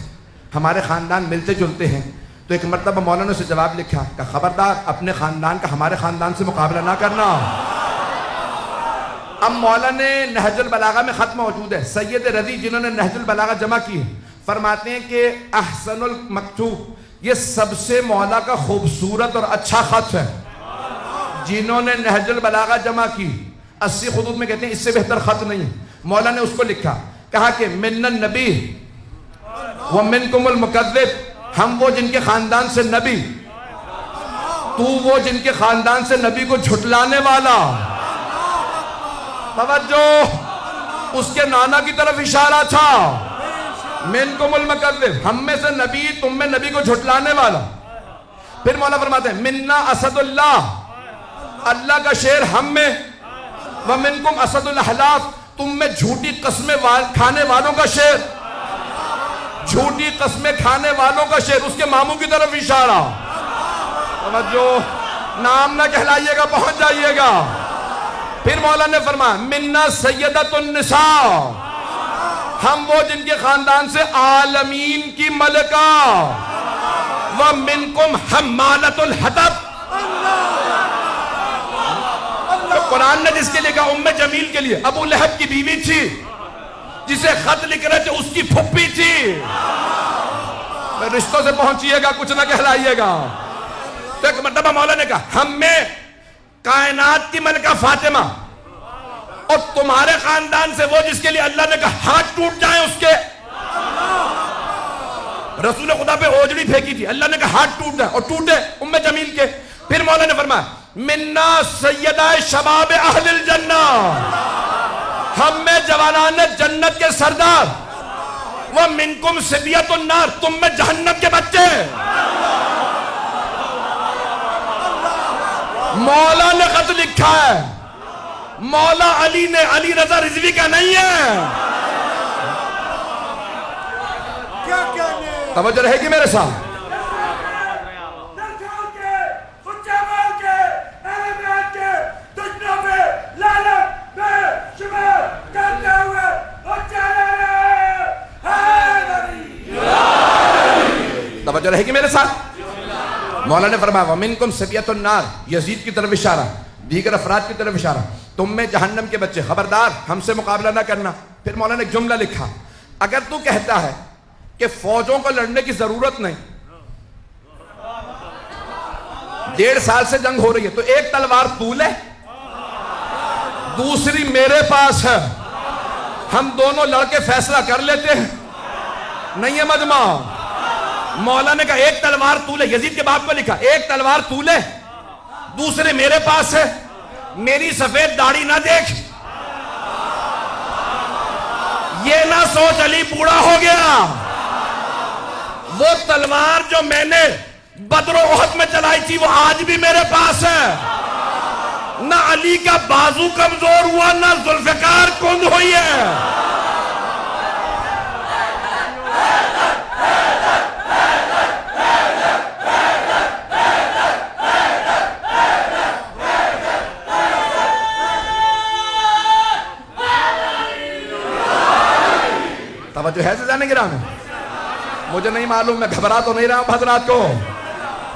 ہمارے خاندان ملتے جلتے ہیں۔ تو ایک مرتبہ مولا نے اسے جواب لکھا کہ خبردار اپنے خاندان کا ہمارے خاندان سے مقابلہ نہ کرنا۔ اب مولا نے نہج البلاغہ میں خط موجود ہے، سید رضی جنہوں نے نہج البلاغہ جمع کی فرماتے ہیں کہ احسن المکتوب، یہ سب سے مولا کا خوبصورت اور اچھا خط ہے جنہوں نے نہج البلاغہ جمع کی۔ 80 خطوط میں کہتے ہیں اس سے بہتر خط نہیں۔ مولا نے اس کو لکھا، کہا کہ من النبی ومنکم المکذب، ہم وہ جن کے خاندان سے نبی، تو وہ جن کے خاندان سے نبی کو جھٹلانے والا۔ توجہ، اس کے نانا کی طرف اشارہ تھا، منکم المکذب، ہم میں سے نبی، تم میں نبی کو جھٹلانے والا۔ پھر مولا فرماتے ہیں منا اسد اللہ، اللہ کا شیر ہم میں، ومنکم اسد الاحلاف، تم میں جھوٹی قسمیں کھانے والوں کا شیر، جھوٹی قسمیں کھانے والوں کا شیر، اس کے ماموں کی طرف اشارہ۔ توجہ، نام نہ کہلائیے گا، پہنچ جائیے گا۔ پھر مولا نے فرمایا منا سیدت النساء، ہم وہ جن کے خاندان سے عالمین کی ملکہ، ومنکم حمالۃ الحطب، تو قرآن نے جس کے لکھا ام جمیل کے لیے، ابو لہب کی بیوی تھی، جسے خط لکھ رہے تھے اس کی پھپھی تھی۔ میں رشتوں سے پہنچیے گا، کچھ نہ کہلائیے گا۔ تو ایک مرتبہ مولا نے کہا ہم میں کائنات کی ملکہ فاطمہ، اور تمہارے خاندان سے وہ جس کے لیے اللہ نے کہا ہاتھ ٹوٹ جائیں اس کے، رسول خدا پہ اوجڑی پھینکی تھی، اللہ نے کہا ہاتھ ٹوٹ جائیں، اور ٹوٹے ام جمیل کے۔ پھر مولا نے فرمایا منا سیدہ شباب اہل الجنہ، ہم میں جوانان جنت کے سردار، ومنکم صبیۃ النار، تم میں جہنم کے بچے۔ مولا نے خط لکھا ہے، مولا علی نے، علی رضا رضوی کا نہیں ہے۔ توجہ رہے گی میرے ساتھ؟ توجہ رہے گی میرے ساتھ؟ مولا نے فرمایا وَمِنْكُمْ سَبِيَةُ النَّارِ، یزید کی طرف اشارہ، دیگر افراد کی طرف اشارہ، تم میں جہنم کے بچے، خبردار ہم سے مقابلہ نہ کرنا۔ پھر مولا نے ایک جملہ لکھا، اگر تو کہتا ہے کہ فوجوں کو لڑنے کی ضرورت نہیں، 1.5 سال سے جنگ ہو رہی ہے، تو ایک تلوار تو لے، دوسری میرے پاس ہے، ہم دونوں لڑ کے فیصلہ کر لیتے ہیں۔ نہیں ہے مجمع؟ مولا نے کہا ایک تلوار تو لے، یزید کے باپ کو لکھا، ایک تلوار تو لے، دوسرے میرے پاس ہے، میری سفید داڑھی نہ دیکھ، یہ نہ سوچ علی بوڑھا ہو گیا، وہ تلوار جو میں نے بدر و احد میں چلائی تھی وہ آج بھی میرے پاس ہے۔ نہ علی کا بازو کمزور ہوا، نہ ذوالفقار کند ہوئی ہے۔ توجہ ہے سے گرامی؟ مجھے نہیں معلوم، میں گھبرا تو نہیں رہا ہوں حضرات کو۔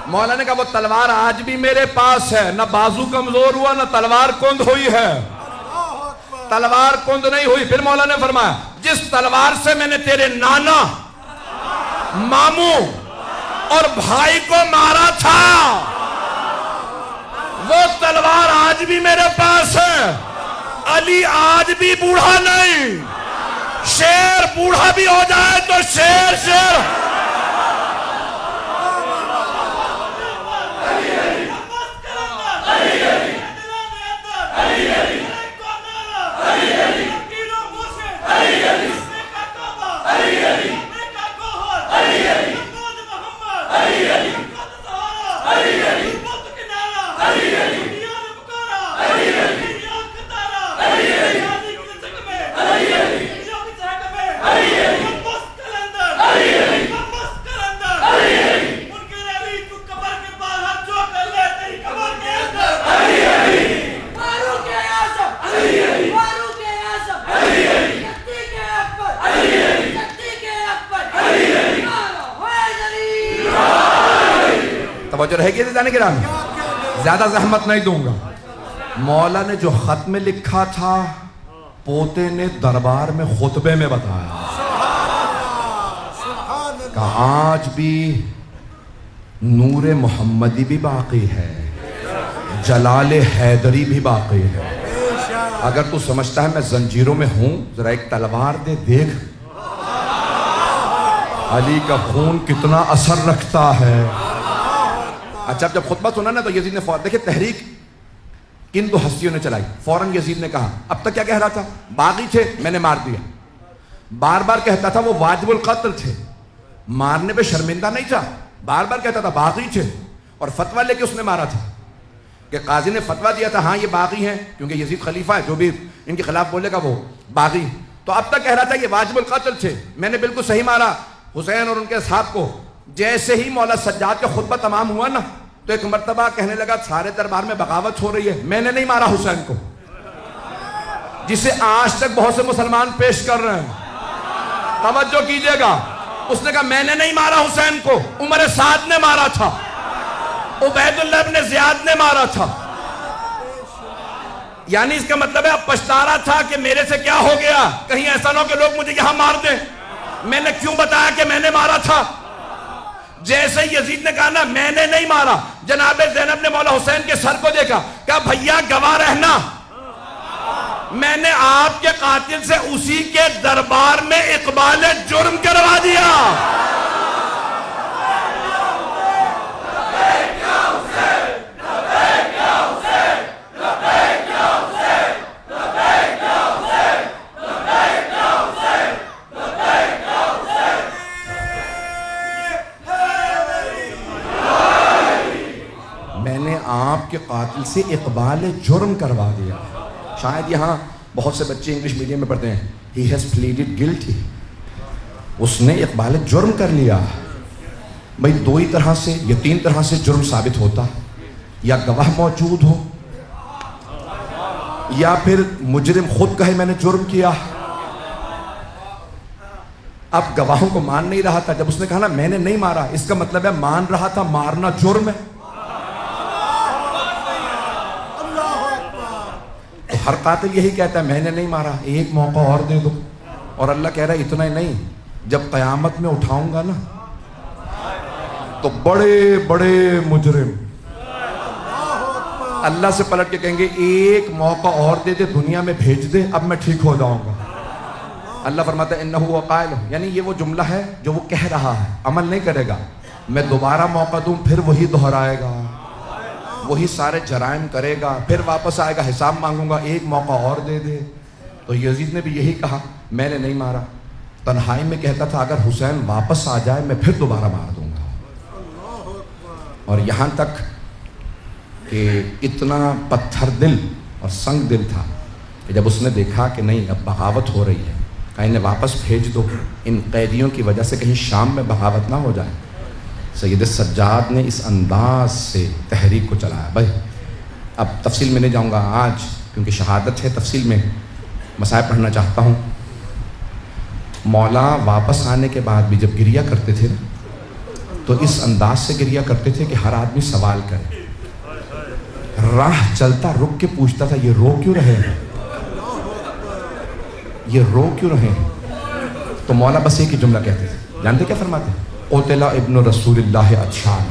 مولا نے کہا وہ تلوار آج بھی میرے پاس ہے، نہ بازو کمزور ہوا نہ تلوار کند ہوئی ہے، تلوار کند نہیں ہوئی۔ پھر مولا نے فرمایا جس تلوار سے میں نے تیرے نانا، ماموں اور بھائی کو مارا تھا، وہ تلوار آج بھی میرے پاس ہے۔ علی آج بھی بوڑھا نہیں، شیر بوڑھا بھی ہو جائے تو شیر شیر۔ توجہ رہے گی جانے گرامی، زیادہ زحمت نہیں دوں گا۔ مولا نے جو خط میں لکھا تھا پوتے نے دربار میں خطبے میں بتایا کہ آج بھی نور محمدی بھی باقی ہے، جلال حیدری بھی باقی ہے۔ اگر تو سمجھتا ہے میں زنجیروں میں ہوں، ذرا ایک تلوار دے، دیکھ علی کا خون کتنا اثر رکھتا ہے۔ اچھا جب خطبہ سنا نا تو یزید نے فوراً، دیکھیں تحریک کن دو ہستیوں نے چلائی۔ فوراً یزید نے کہا، اب تک کیا کہہ رہا تھا؟ باغی تھے، میں نے مار دیا۔ بار بار کہتا تھا وہ واجب القتل تھے، مارنے پہ شرمندہ نہیں تھا، بار بار کہتا تھا باغی تھے، اور فتویٰ لے کے اس نے مارا تھا کہ قاضی نے فتویٰ دیا تھا ہاں یہ باغی ہیں، کیونکہ یزید خلیفہ ہے، جو بھی ان کے خلاف بولے گا وہ باغی۔ تو اب تک کہہ رہا تھا یہ واجب القتل تھے، میں نے بالکل صحیح مارا حسین اور ان کے اصحاب کو۔ جیسے ہی مولا سجاد کا خطبہ تمام ہوا نا تو ایک مرتبہ کہنے لگا سارے دربار میں بغاوت ہو رہی ہے، میں نے نہیں مارا حسین کو، جسے آج تک بہت سے مسلمان پیش کر رہے ہیں۔ توجہ کیجئے گا، اس نے کہا میں نے نہیں مارا حسین کو، عمر سعد نے مارا تھا، عبید اللہ ابن زیاد نے مارا تھا۔ یعنی اس کا مطلب ہے اب پچھتا رہا تھا کہ میرے سے کیا ہو گیا، کہیں ایسا نہ ہو کہ لوگ مجھے یہاں مار دیں، میں نے کیوں بتایا کہ میں نے مارا تھا۔ جیسے یزید نے کہا نا میں نے نہیں مارا، جناب زینب نے مولا حسین کے سر کو دیکھا، کہا بھیا گواہ رہنا، میں نے آپ کے قاتل سے اسی کے دربار میں اقبال جرم کروا دیا۔ آپ کے قاتل سے اقبال جرم کروا دیا۔ شاید یہاں بہت سے بچے انگلش میڈیم میں پڑھتے ہیں، he has pleaded guilty، اس نے اقبال جرم کر لیا۔ بھئی دو ہی طرح سے یا تین طرح سے جرم ثابت ہوتا، یا گواہ موجود ہو، یا پھر مجرم خود کہے میں نے جرم کیا۔ اب گواہوں کو مان نہیں رہا تھا، جب اس نے کہا نا میں نے نہیں مارا، اس کا مطلب ہے مان رہا تھا مارنا جرم ہے۔ تو ہر قاتل یہی کہتا ہے میں نے نہیں مارا، ایک موقع اور دے دو۔ اور اللہ کہہ رہا ہے اتنا ہی نہیں، جب قیامت میں اٹھاؤں گا نا تو بڑے بڑے مجرم اللہ سے پلٹ کے کہیں گے ایک موقع اور دے دے، دنیا میں بھیج دے، اب میں ٹھیک ہو جاؤں گا۔ اللہ فرماتا ہے انہو وقائل، یعنی یہ وہ جملہ ہے جو وہ کہہ رہا ہے، عمل نہیں کرے گا، میں دوبارہ موقع دوں پھر وہی دہرائے گا، وہی سارے جرائم کرے گا، پھر واپس آئے گا، حساب مانگوں گا، ایک موقع اور دے دے۔ تو یزید نے بھی یہی کہا میں نے نہیں مارا، تنہائی میں کہتا تھا اگر حسین واپس آ جائے میں پھر دوبارہ مار دوں گا۔ اور یہاں تک کہ اتنا پتھر دل اور سنگ دل تھا کہ جب اس نے دیکھا کہ نہیں اب بغاوت ہو رہی ہے، کہیں انہیں واپس بھیج دو، ان قیدیوں کی وجہ سے کہیں شام میں بغاوت نہ ہو جائے، سید سجاد نے اس انداز سے تحریک کو چلایا۔ بھائی اب تفصیل میں نہیں جاؤں گا آج کیونکہ شہادت ہے، تفصیل میں مسائل پڑھنا چاہتا ہوں۔ مولا واپس آنے کے بعد بھی جب گریہ کرتے تھے تو اس انداز سے گریہ کرتے تھے کہ ہر آدمی سوال کرے، راہ چلتا رک کے پوچھتا تھا یہ رو کیوں رہے ہیں، یہ رو کیوں رہے ہیں؟ تو مولا بس ایک ہی جملہ کہتے تھے، جانتے کیا فرماتے ہیں؟ قتل ابن رسول اللہ عطشان،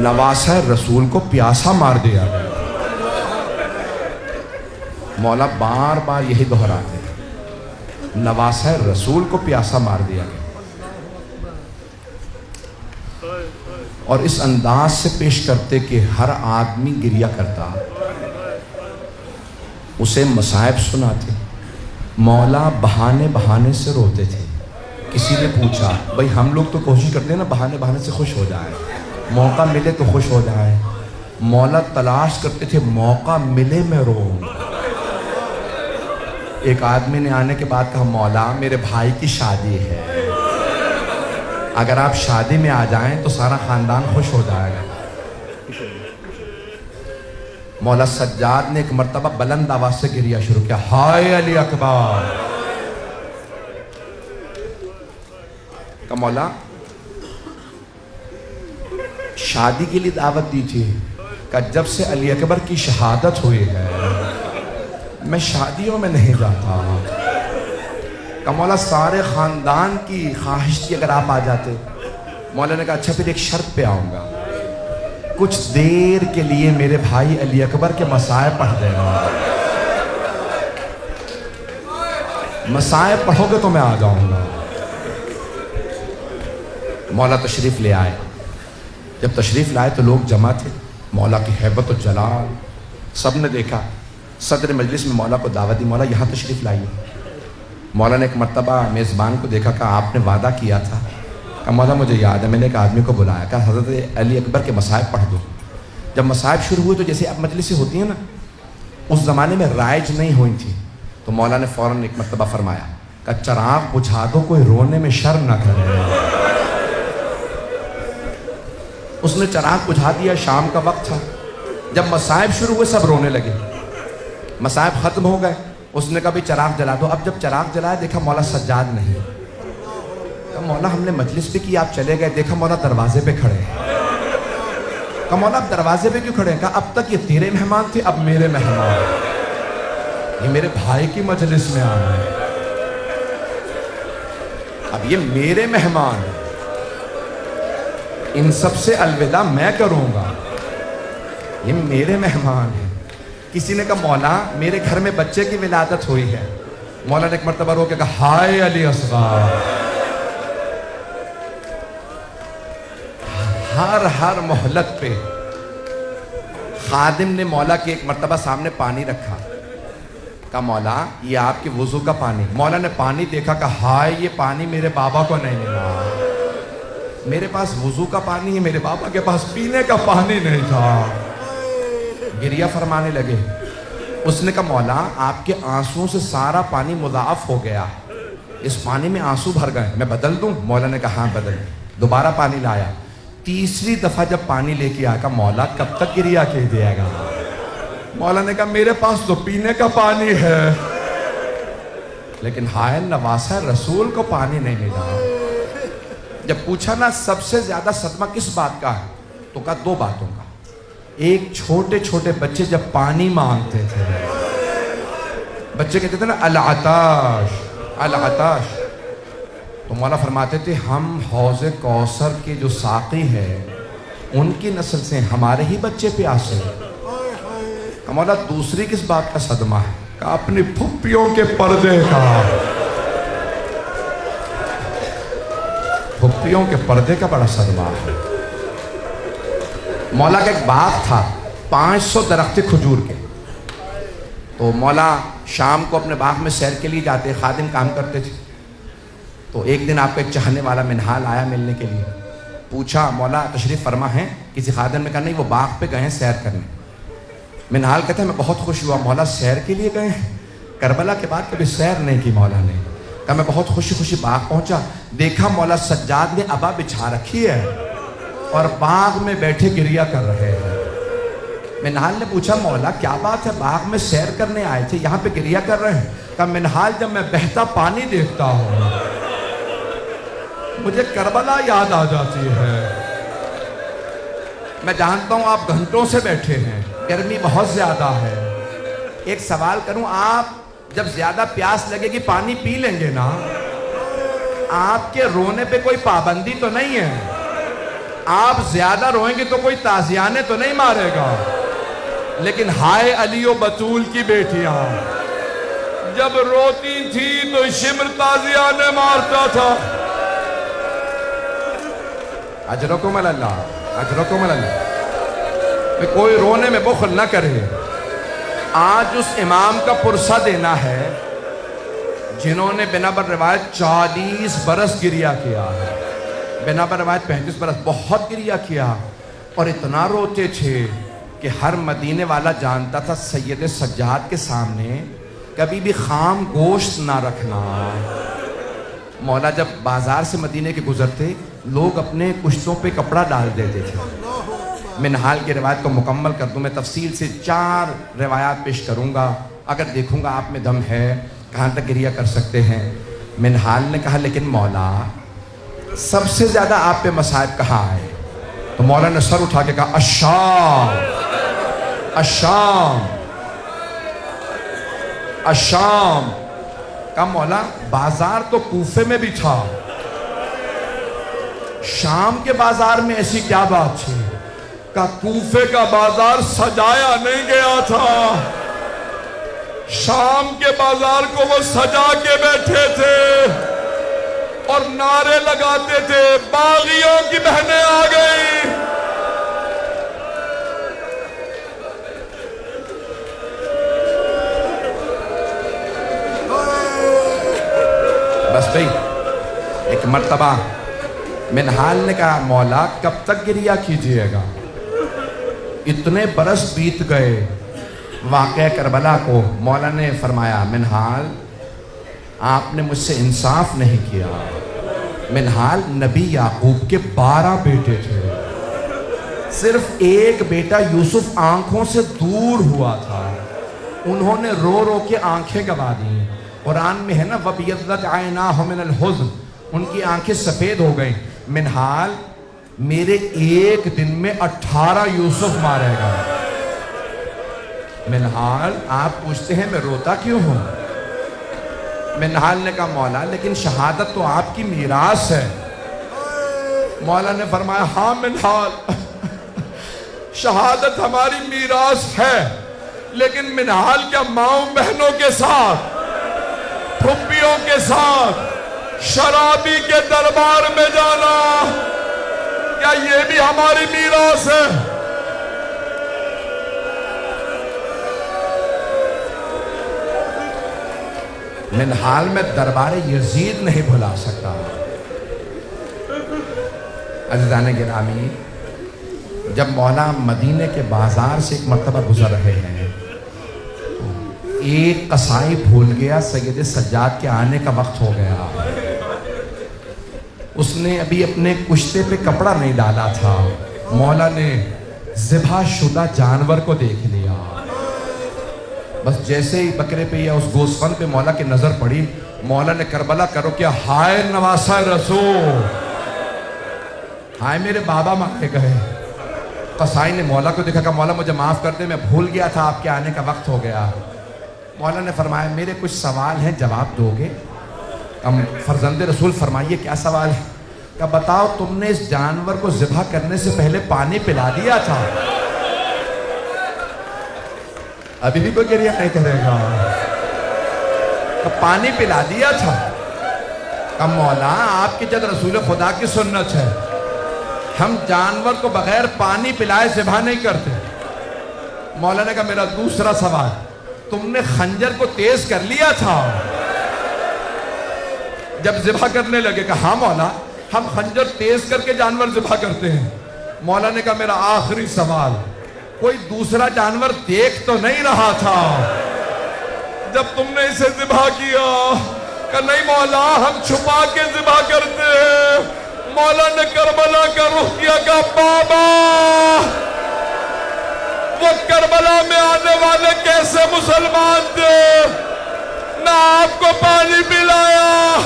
نواسہ رسول کو پیاسا مار دیا گیا۔ مولا بار بار یہی دہراتے ہیں، نواسہ رسول کو پیاسا مار دیا گیا، اور اس انداز سے پیش کرتے کہ ہر آدمی گریہ کرتا، اسے مصائب سناتے، مولا بہانے بہانے سے روتے تھے۔ کسی نے پوچھا بھائی ہم لوگ تو کوشش کرتے ہیں نا بہانے بہانے سے خوش ہو جائے، موقع ملے تو خوش ہو جائے، مولا تلاش کرتے تھے موقع ملے میں رو۔ ایک آدمی نے آنے کے بعد کہا مولا میرے بھائی کی شادی ہے، اگر آپ شادی میں آ جائیں تو سارا خاندان خوش ہو جائے گا۔ مولا سجاد نے ایک مرتبہ بلند آواز سے گریہ شروع کیا، ہائے علی اکبر۔ کہ مولا شادی کے لیے دعوت دی تھی، کہ جب سے علی اکبر کی شہادت ہوئی ہے میں شادیوں میں نہیں جاتا۔ کہ مولا سارے خاندان کی خواہش تھی اگر آپ آ جاتے۔ مولا نے کہا اچھا پھر ایک شرط پہ آؤں گا، کچھ دیر کے لیے میرے بھائی علی اکبر کے مسائب پڑھ دینا، مسائب پڑھو گے تو میں آ جاؤں گا۔ مولا تشریف لے آئے، جب تشریف لائے تو لوگ جمع تھے، مولا کی ہیبت و جلال سب نے دیکھا۔ صدر مجلس میں مولا کو دعوت دی، مولا یہاں تشریف لائیے۔ مولا نے ایک مرتبہ میزبان کو دیکھا کہ آپ نے وعدہ کیا تھا، کہ مولا مجھے یاد ہے میں نے ایک آدمی کو بلایا کہ حضرت علی اکبر کے مصائب پڑھ دو۔ جب مصائب شروع ہوئے تو جیسے اب مجلسیں ہوتی ہیں نا، اس زمانے میں رائج نہیں ہوئی تھی، تو مولا نے فوراً ایک مرتبہ فرمایا کہ چراغ بجھا دو، کوئی رونے میں شرم نہ کرے۔ اس نے چراغ بجھا دیا، شام کا وقت تھا، جب مصائب شروع ہوئے سب رونے لگے، مصائب ختم ہو گئے، اس نے کہا بھی چراغ جلا دو۔ اب جب چراغ جلایا دیکھا مولا سجاد نہیں، کہا مولا ہم نے مجلس بھی کی آپ چلے گئے، دیکھا مولا دروازے پہ کھڑے ہیں۔ کہا مولا اب دروازے پہ کیوں کھڑے ہیں؟ کہا اب تک یہ تیرے مہمان تھے، اب میرے مہمان، یہ میرے بھائی کی مجلس میں آ رہے ہیں، اب یہ میرے مہمان ہیں، ان سب سے الوداع میں کروں گا، یہ میرے مہمان ہیں۔ کسی نے کہا مولا میرے گھر میں بچے کی ولادت ہوئی ہے۔ مولا نے ایک مرتبہ رو کے کہا ہائے علی اصغر۔ ہر مہلت پہ خادم نے مولا کے ایک مرتبہ سامنے پانی رکھا، کہا مولا یہ آپ کے وضو کا پانی۔ مولا نے پانی دیکھا، کہا ہائے یہ پانی میرے بابا کو نہیں ملا، میرے پاس وضو کا پانی ہے، میرے بابا کے پاس پینے کا پانی نہیں تھا۔ گریہ فرمانے لگے۔ اس نے کہا مولا آپ کے آنسوؤں سے سارا پانی مضاعف ہو گیا، اس پانی میں آنسو بھر گئے، میں بدل دوں؟ مولا نے کہا ہاں بدل۔ دوبارہ پانی لایا، تیسری دفعہ جب پانی لے کے آیا، کہا مولا کب تک گریہ کہہ دیا گا؟ مولا نے کہا میرے پاس تو پینے کا پانی ہے، لیکن ہائے نواسہ رسول کو پانی نہیں ملا۔ جب پوچھا نا سب سے زیادہ صدمہ کس بات کا ہے، تو کہا دو باتوں کا۔ ایک چھوٹے چھوٹے بچے جب پانی مانگتے تھے، بچے کہتے تھے نا العطاش العطاش، تو مولا فرماتے تھے ہم حوض کوثر کے جو ساقی ہیں ان کی نسل سے، ہمارے ہی بچے پیاسے ہیں۔ مولا دوسری کس بات کا صدمہ ہے؟ کہ اپنی پھپھیوں کے پردے کا، پھپھیوں کے پردے کا بڑا صدمہ ہے۔ مولا کا ایک باغ تھا، 500 درخت کھجور کے، تو مولا شام کو اپنے باغ میں سیر کے لیے جاتے، خادم کام کرتے تھے۔ تو ایک دن آپ کو ایک چاہنے والا منہال آیا ملنے کے لیے، پوچھا مولا تشریف فرما ہے؟ کسی خادم نے کہا نہیں وہ باغ پہ گئے ہیں سیر کرنے۔ منہال کہتے ہیں میں بہت خوش ہوا، مولا سیر کے لیے گئے ہیں؟ کربلا کے بعد کبھی سیر نہیں کی مولا نے۔ کہا میں بہت خوشی خوشی باغ پہنچا، دیکھا مولا سجاد نے عبا بچھا رکھی ہے اور باغ میں بیٹھے گریہ کر رہے ہیں۔ منہال نے پوچھا مولا کیا بات ہے، باغ میں سیر کرنے آئے تھے یہاں پہ گریہ کر رہے ہیں؟ کہا منہال جب میں بہتا پانی دیکھتا ہوں مجھے کربلا یاد آ جاتی ہے۔ میں جانتا ہوں آپ گھنٹوں سے بیٹھے ہیں، گرمی بہت زیادہ ہے، ایک سوال کروں، آپ جب زیادہ پیاس لگے گی پانی پی لیں گے نا؟ آپ کے رونے پہ کوئی پابندی تو نہیں ہے. آپ زیادہ روئیں گے تو کوئی تازیانے تو نہیں مارے گا. لیکن ہائے علی و بطول کی بیٹیاں جب روتی تھی تو شمر تازیانے مارتا تھا. اجرکم اللہ، اجرکم اللہ. کوئی رونے میں بخل نہ کرے. آج اس امام کا پرسہ دینا ہے جنہوں نے بنا بر روایت 40 برس گریہ کیا ہے، بنا بر روایت 35 برس بہت گریہ کیا، اور اتنا روتے تھے کہ ہر مدینے والا جانتا تھا سید سجاد کے سامنے کبھی بھی خام گوشت نہ رکھنا. مولا جب بازار سے مدینے کے گزرتے لوگ اپنے کشتوں پہ کپڑا ڈال دیتے تھے. منہال کی روایت کو مکمل کر دوں، میں تفصیل سے 4 روایات پیش کروں گا، اگر دیکھوں گا آپ میں دم ہے کہاں تک گریہ کر سکتے ہیں. منہال نے کہا لیکن مولا سب سے زیادہ آپ پہ مصائب کہاں آئے؟ تو مولا نے سر اٹھا کے کہا الشام، الشام، الشام. کہا مولا بازار تو کوفے میں بھی تھا، شام کے بازار میں ایسی کیا بات تھی؟ کہا کوفے کا بازار سجایا نہیں گیا تھا، شام کے بازار کو وہ سجا کے بیٹھے تھے اور نعرے لگاتے تھے باغیوں کی بہنیں آ گئی. بس بھئی ایک مرتبہ منہال نے کہا مولا کب تک گریہ کیجئے گا؟ اتنے برس بیت گئے واقعہ کربلا کو. مولا نے فرمایا منہال آپ نے مجھ سے انصاف نہیں کیا. منہال نبی یعقوب کے 12 بیٹے تھے، صرف ایک بیٹا یوسف آنکھوں سے دور ہوا تھا، انہوں نے رو رو کے آنکھیں گوا دیں. قرآن میں ہے نا وَبِيَضَّتْ عَيْنَاهُ مِنَ الْحُزْنِ، ان کی آنکھیں سفید ہو گئیں. منہال میرے ایک دن میں 18 یوسف مارے گا. منہال آپ پوچھتے ہیں میں روتا کیوں ہوں؟ منہال نے کہا مولا لیکن شہادت تو آپ کی میراث ہے. مولا نے فرمایا ہاں منہال شہادت ہماری میراث ہے، لیکن منہال کیا ماؤں بہنوں کے ساتھ، پھپھیوں کے ساتھ شرابی کے دربار میں جانا کیا یہ بھی ہماری میراث ہے؟ منہال میں دربار یزید نہیں بھلا سکتا. عزیزان گرامی جب مولا مدینے کے بازار سے ایک مرتبہ گزر رہے ہیں، ایک قصائی بھول گیا سید سجاد کے آنے کا وقت ہو گیا. اس نے ابھی اپنے کشتے پہ کپڑا نہیں ڈالا تھا. مولا نے ذبح شدہ جانور کو دیکھ لیا. بس جیسے ہی بکرے پہ یا اس گوسفند پہ مولا کی نظر پڑی، مولا نے کربلا کرو کیا ہائے نواسہ رسول، ہائے میرے بابا مارے گئے. قصائی نے مولا کو دیکھا کہ مولا مجھے معاف کر دے، میں بھول گیا تھا آپ کے آنے کا وقت ہو گیا. مولا نے فرمایا میرے کچھ سوال ہیں جواب دو گے؟ فرزند رسول فرمائیے کیا سوال ہے؟ کہ بتاؤ تم نے اس جانور کو ذبح کرنے سے پہلے پانی پلا دیا تھا؟ ابھی بھی کوئی گریہ نہیں کرے گا. کہ پانی پلا دیا تھا. کہ مولا آپ کی جد رسول خدا کی سنت ہے، ہم جانور کو بغیر پانی پلائے ذبح نہیں کرتے. مولا نے کہا میرا دوسرا سوال، تم نے خنجر کو تیز کر لیا تھا جب ذبح کرنے لگے؟ کہ ہاں مولا ہم خنجر تیز کر کے جانور ذبح کرتے ہیں. مولا نے کہا میرا آخری سوال، کوئی دوسرا جانور دیکھ تو نہیں رہا تھا جب تم نے اسے ذبح کیا؟ کہ نہیں مولا ہم چھپا کے ذبح کرتے ہیں. مولا نے کربلا کا رخ کیا کہ بابا وہ کربلا میں آنے والے کیسے مسلمان تھے، نہ آپ کو پانی پلایا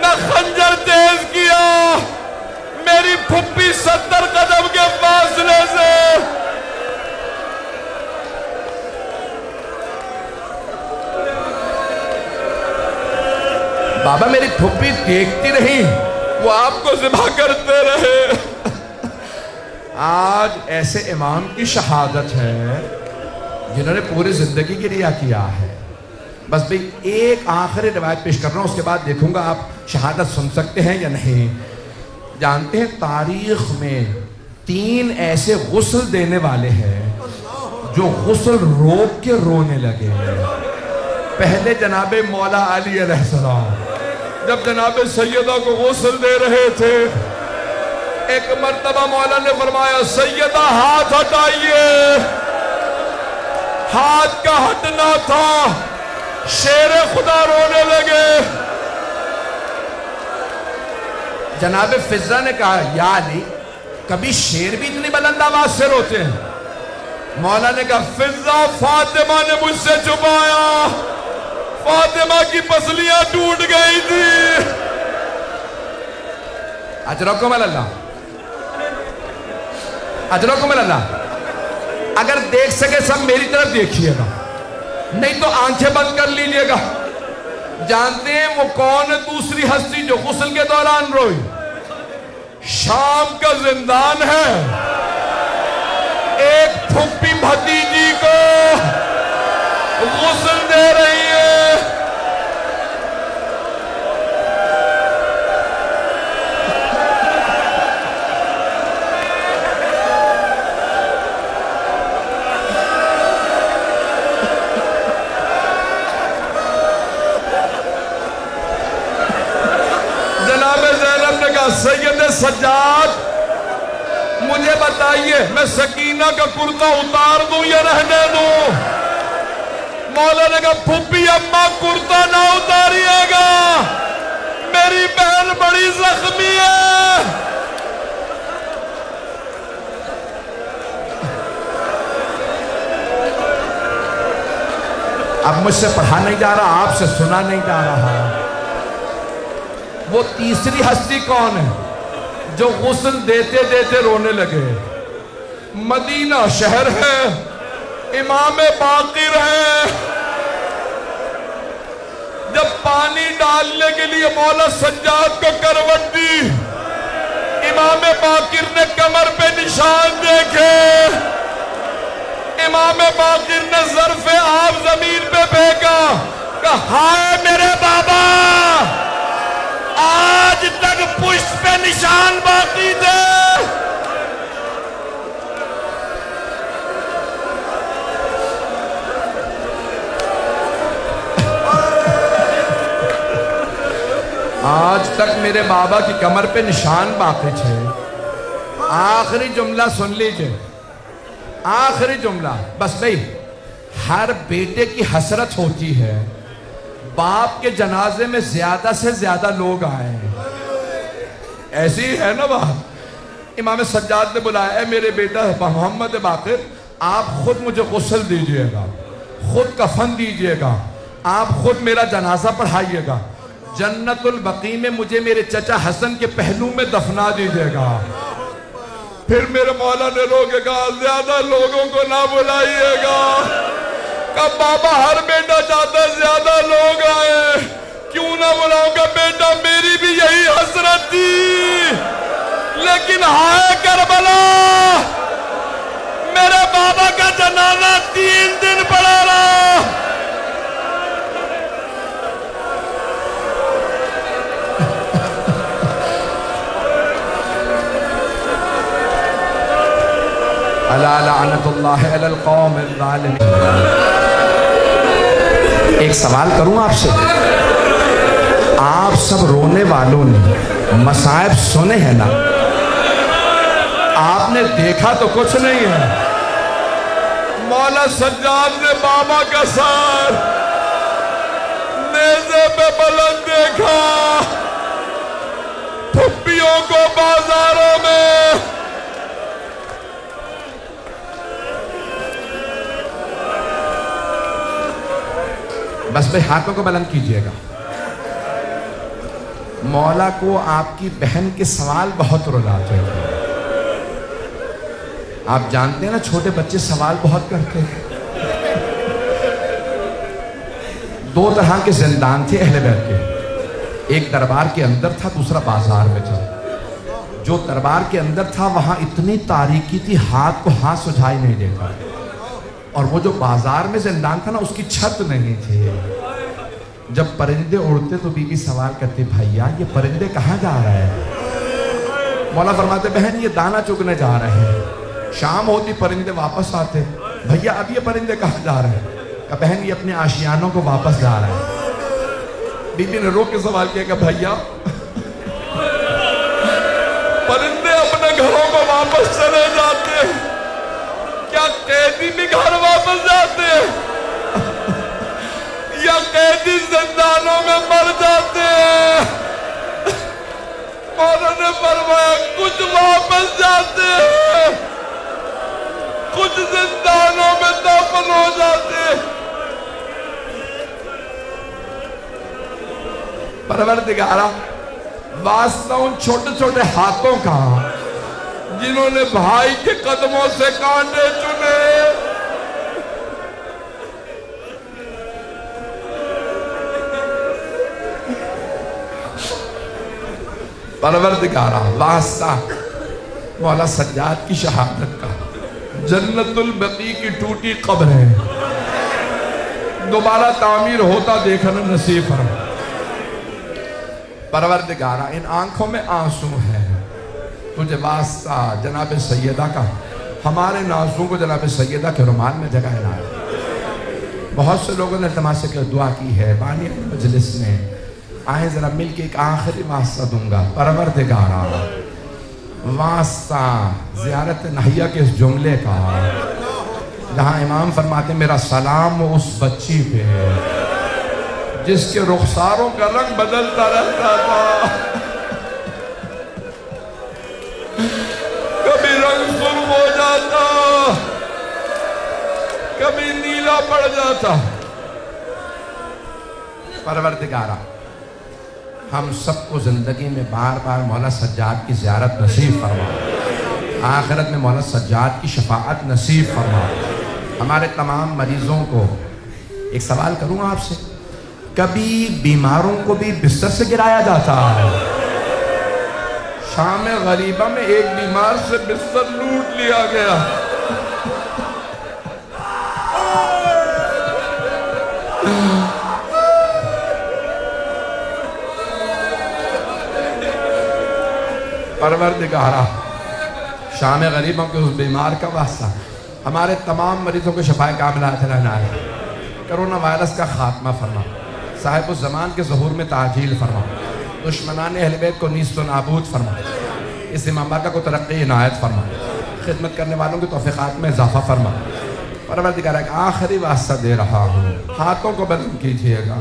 نہ خنجر تیز کیا. میری پھپھی 70 قدم کے فاصلے سے بابا میرے میری پھپھی دیکھتی رہی، وہ آپ کو ذبح کرتے رہے۔ آج ایسے امام کی شہادت ہے جنہوں نے پوری زندگی کے لیے کیا ہے۔ بس بھئی ایک آخری روایت پیش کر رہا ہوں، اس کے بعد دیکھوں گا آپ شہادت سن سکتے ہیں یا نہیں۔ جانتے ہیں تاریخ میں 3 ایسے غسل دینے والے ہیں جو غسل روک کے رونے لگے ہیں۔ پہلے جناب مولا علی علیہ السلام جب جناب سیدہ کو غسل دے رہے تھے، ایک مرتبہ مولا نے فرمایا سیدہ ہاتھ ہٹائیے، ہاتھ کا ہٹنا تھا، شیر خدا رونے لگے۔ جناب فضہ نے کہا یا علی کبھی شیر بھی اتنی بلند آواز سے روتے ہیں؟ مولا نے کہا فضہ فاطمہ نے مجھ سے چھپایا، فاطمہ کی پسلیاں ٹوٹ گئی تھی۔ اجرکم اللہ، اجرکم اللہ۔ اگر دیکھ سکے سب میری طرف دیکھیے گا، نہیں تو آنکھیں بند کر لیجئے گا۔ جانتے ہیں وہ کون ہے دوسری ہستی جو غسل کے دوران روئی؟ شام کا زندان ہے، ایک پھپھی بھتیجی کو غسل دے رہی ہے۔ سید سجاد مجھے بتائیے میں سکینہ کا کرتا اتار دوں یا رہنے دوں؟ مولا نے کہا پھپھی اماں کرتا نہ اتاریے گا، میری بہن بڑی زخمی ہے۔ اب مجھ سے پڑھا نہیں جا رہا، آپ سے سنا نہیں جا رہا۔ وہ تیسری ہستی کون ہے جو غسل دیتے دیتے رونے لگے؟ مدینہ شہر ہے، امام باقر ہے۔ جب پانی ڈالنے کے لیے مولا سجاد کو کروٹ دی، امام باقر نے کمر پہ نشان دیکھے، امام باقر نے ظرف آب زمین پہ پھینکا، کہا ہائے میرے بابا، آج تک پشت پہ نشان باقی تھے۔ آج تک میرے بابا کی کمر پہ نشان باقی تھے۔ آخری جملہ سن لیجئے، آخری جملہ بس بھئی، ہر بیٹے کی حسرت ہوتی ہے باپ کے جنازے میں زیادہ سے زیادہ لوگ آئے۔ ایسی ہے نا بات۔ امام سجاد نے بلایا اے میرے بیٹا محمد باقر، آپ خود مجھے غسل دیجئے گا، خود کفن دیجئے گا، آپ خود میرا جنازہ پڑھائیے گا، جنت البقیع میں مجھے میرے چچا حسن کے پہلو میں دفنا دیجئے گا۔ پھر میرے مولا نے رو کے کہا زیادہ لوگوں کو نہ بلائیے گا۔ کہ بابا ہر بیٹا چاہتا ہے زیادہ لوگ آئے، کیوں نہ بلاؤں گا بیٹا، میری بھی یہی حسرت تھی، لیکن ہائے کربلا، میرے بابا کا جنازہ 3 دن پڑا رہا۔ الا لعنت اللہ علی القوم الظالمین۔ ایک سوال کروں آپ سے، آپ سب رونے والوں نے مصائب سنے ہیں نا؟ آپ نے دیکھا تو کچھ نہیں ہے۔ مولا سجاد نے بابا کا سار نیزے پہ بلند دیکھا، پھپھیوں کو بازاروں میں، بس بھئی ہاتھوں کو بلند کیجئے گا۔ مولا کو آپ کی بہن کے سوال بہت رلاتے ہیں۔ آپ جانتے ہیں نا چھوٹے بچے سوال بہت کرتے ہیں۔ 2 طرح کے زندان تھے اہل بیت کے، ایک دربار کے اندر تھا، دوسرا بازار میں تھا. جو دربار کے اندر تھا وہاں اتنی تاریکی تھی ہاتھ کو ہاتھ سجھائی نہیں دیتا، اور وہ جو بازار میں زندان تھا نا اس کی چھت نہیں تھی. جب پرندے اڑتے تو بی بی سوال کرتی بھائیا یہ پرندے کہاں جا رہے ہیں؟ مولا فرماتے بہن یہ دانا چگنے جا رہے ہیں. شام ہوتی پرندے واپس آتے، بھیا اب یہ پرندے کہاں جا رہے ہیں؟ کہ بہن یہ اپنے آشیانوں کو واپس جا رہے ہیں. بی بی نے رو کے سوال کیا کہ بھیا پرندے اپنے گھروں کو واپس چلے جاتے ہیں، کیا قیدی بھی گھر واپس جاتے ہیں یا قیدی زندانوں میں مر جاتے ہیں؟ مولا نے فرمایا کچھ واپس جاتے ہیں، کچھ زندانوں میں دفن ہو جاتے ہیں. پروردگارا واسطہ ان چھوٹے چھوٹے ہاتھوں کا جنہوں نے بھائی کے قدموں سے کانٹے چنے. پروردگارا واسطہ مولا سجاد کی شہادت کا، جنت البقیع کی ٹوٹی قبر ہے، دوبارہ تعمیر ہوتا دیکھنا نصیب فرما. پروردگارا ان آنکھوں میں آنسو ہے، تجھے واسطہ جناب سیدہ کا ہمارے نازوں کو جناب سیدہ کے رومال میں جگہ لایا. بہت سے لوگوں نے التماس سے دعا کی ہے، بانی مجلس میں آئیں ذرا مل کے ایک آخری واسطہ دوں گا. پروردگارا واسطہ زیارت نحیہ کے اس جملے کا جہاں امام فرماتے میرا سلام اس بچی پہ جس کے رخساروں کا رنگ بدلتا رہتا تھا، کبھی رنگ سرخ ہو جاتا، کبھی نیلا پڑ جاتا. پروردگارا ہم سب کو زندگی میں بار بار مولا سجاد کی زیارت نصیب فرما، آخرت میں مولا سجاد کی شفاعت نصیب فرما. ہمارے تمام مریضوں کو ایک سوال کروں آپ سے، کبھی بیماروں کو بھی بستر سے گرایا جاتا ہے؟ شام غریبہ میں ایک بیمار سے بستر لوٹ لیا گیا. پروردگارا شام غریبوں کے اس بیمار کا واسطہ ہمارے تمام مریضوں کو شفا کاملہ عطا فرما. کرونا وائرس کا خاتمہ فرما، صاحب الزمان کے ظہور میں تعجیل فرما، دشمنان اہل بیت کو نیست و نابود فرما، اس امام باقا کو ترقی عنایت فرما، خدمت کرنے والوں کے توفیقات میں اضافہ فرما. پروردگارہ ایک آخری واسطہ دے رہا ہوں، ہاتھوں کو بلند کیجئے گا.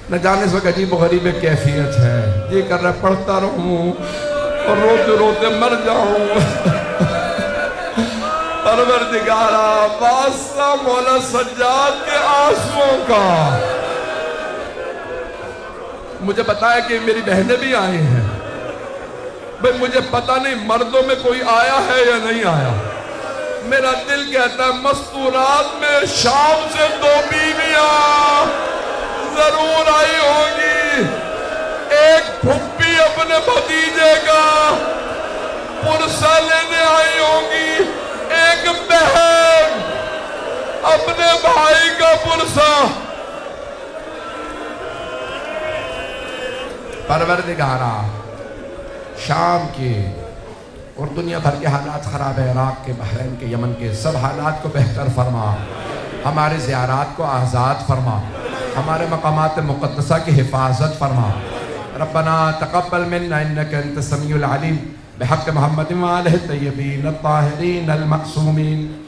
نہ جانے اس وقت عجیب و غریب کیفیت ہے، یہ کر رہا پڑھتا رہوں اور روتے روتے مر جاؤں. پروردگارہ واسطہ مولا سجاد کے آنسوؤں کا، مجھے بتایا کہ میری بہنیں بھی آئی ہیں، بھئی مجھے پتہ نہیں مردوں میں کوئی آیا ہے یا نہیں آیا. میرا دل کہتا ہے مستورات میں شام سے 2 بیویاں ضرور آئی ہوں گی. ایک پھپھی اپنے بھتیجے کا پرسہ لینے آئی ہوں گی، ایک بہن اپنے بھائی کا پرسہ. پروردگارہ شام کے اور دنیا بھر کے حالات خراب ہے، عراق کے، بحرین کے، یمن کے، سب حالات کو بہتر فرما. ہمارے زیارات کو آزاد فرما، ہمارے مقامات مقدسہ کی حفاظت فرما. ربنا تقبل منا انك انت السميع العليم بحق محمد وآله الطيبين الطاهرين المعصومين.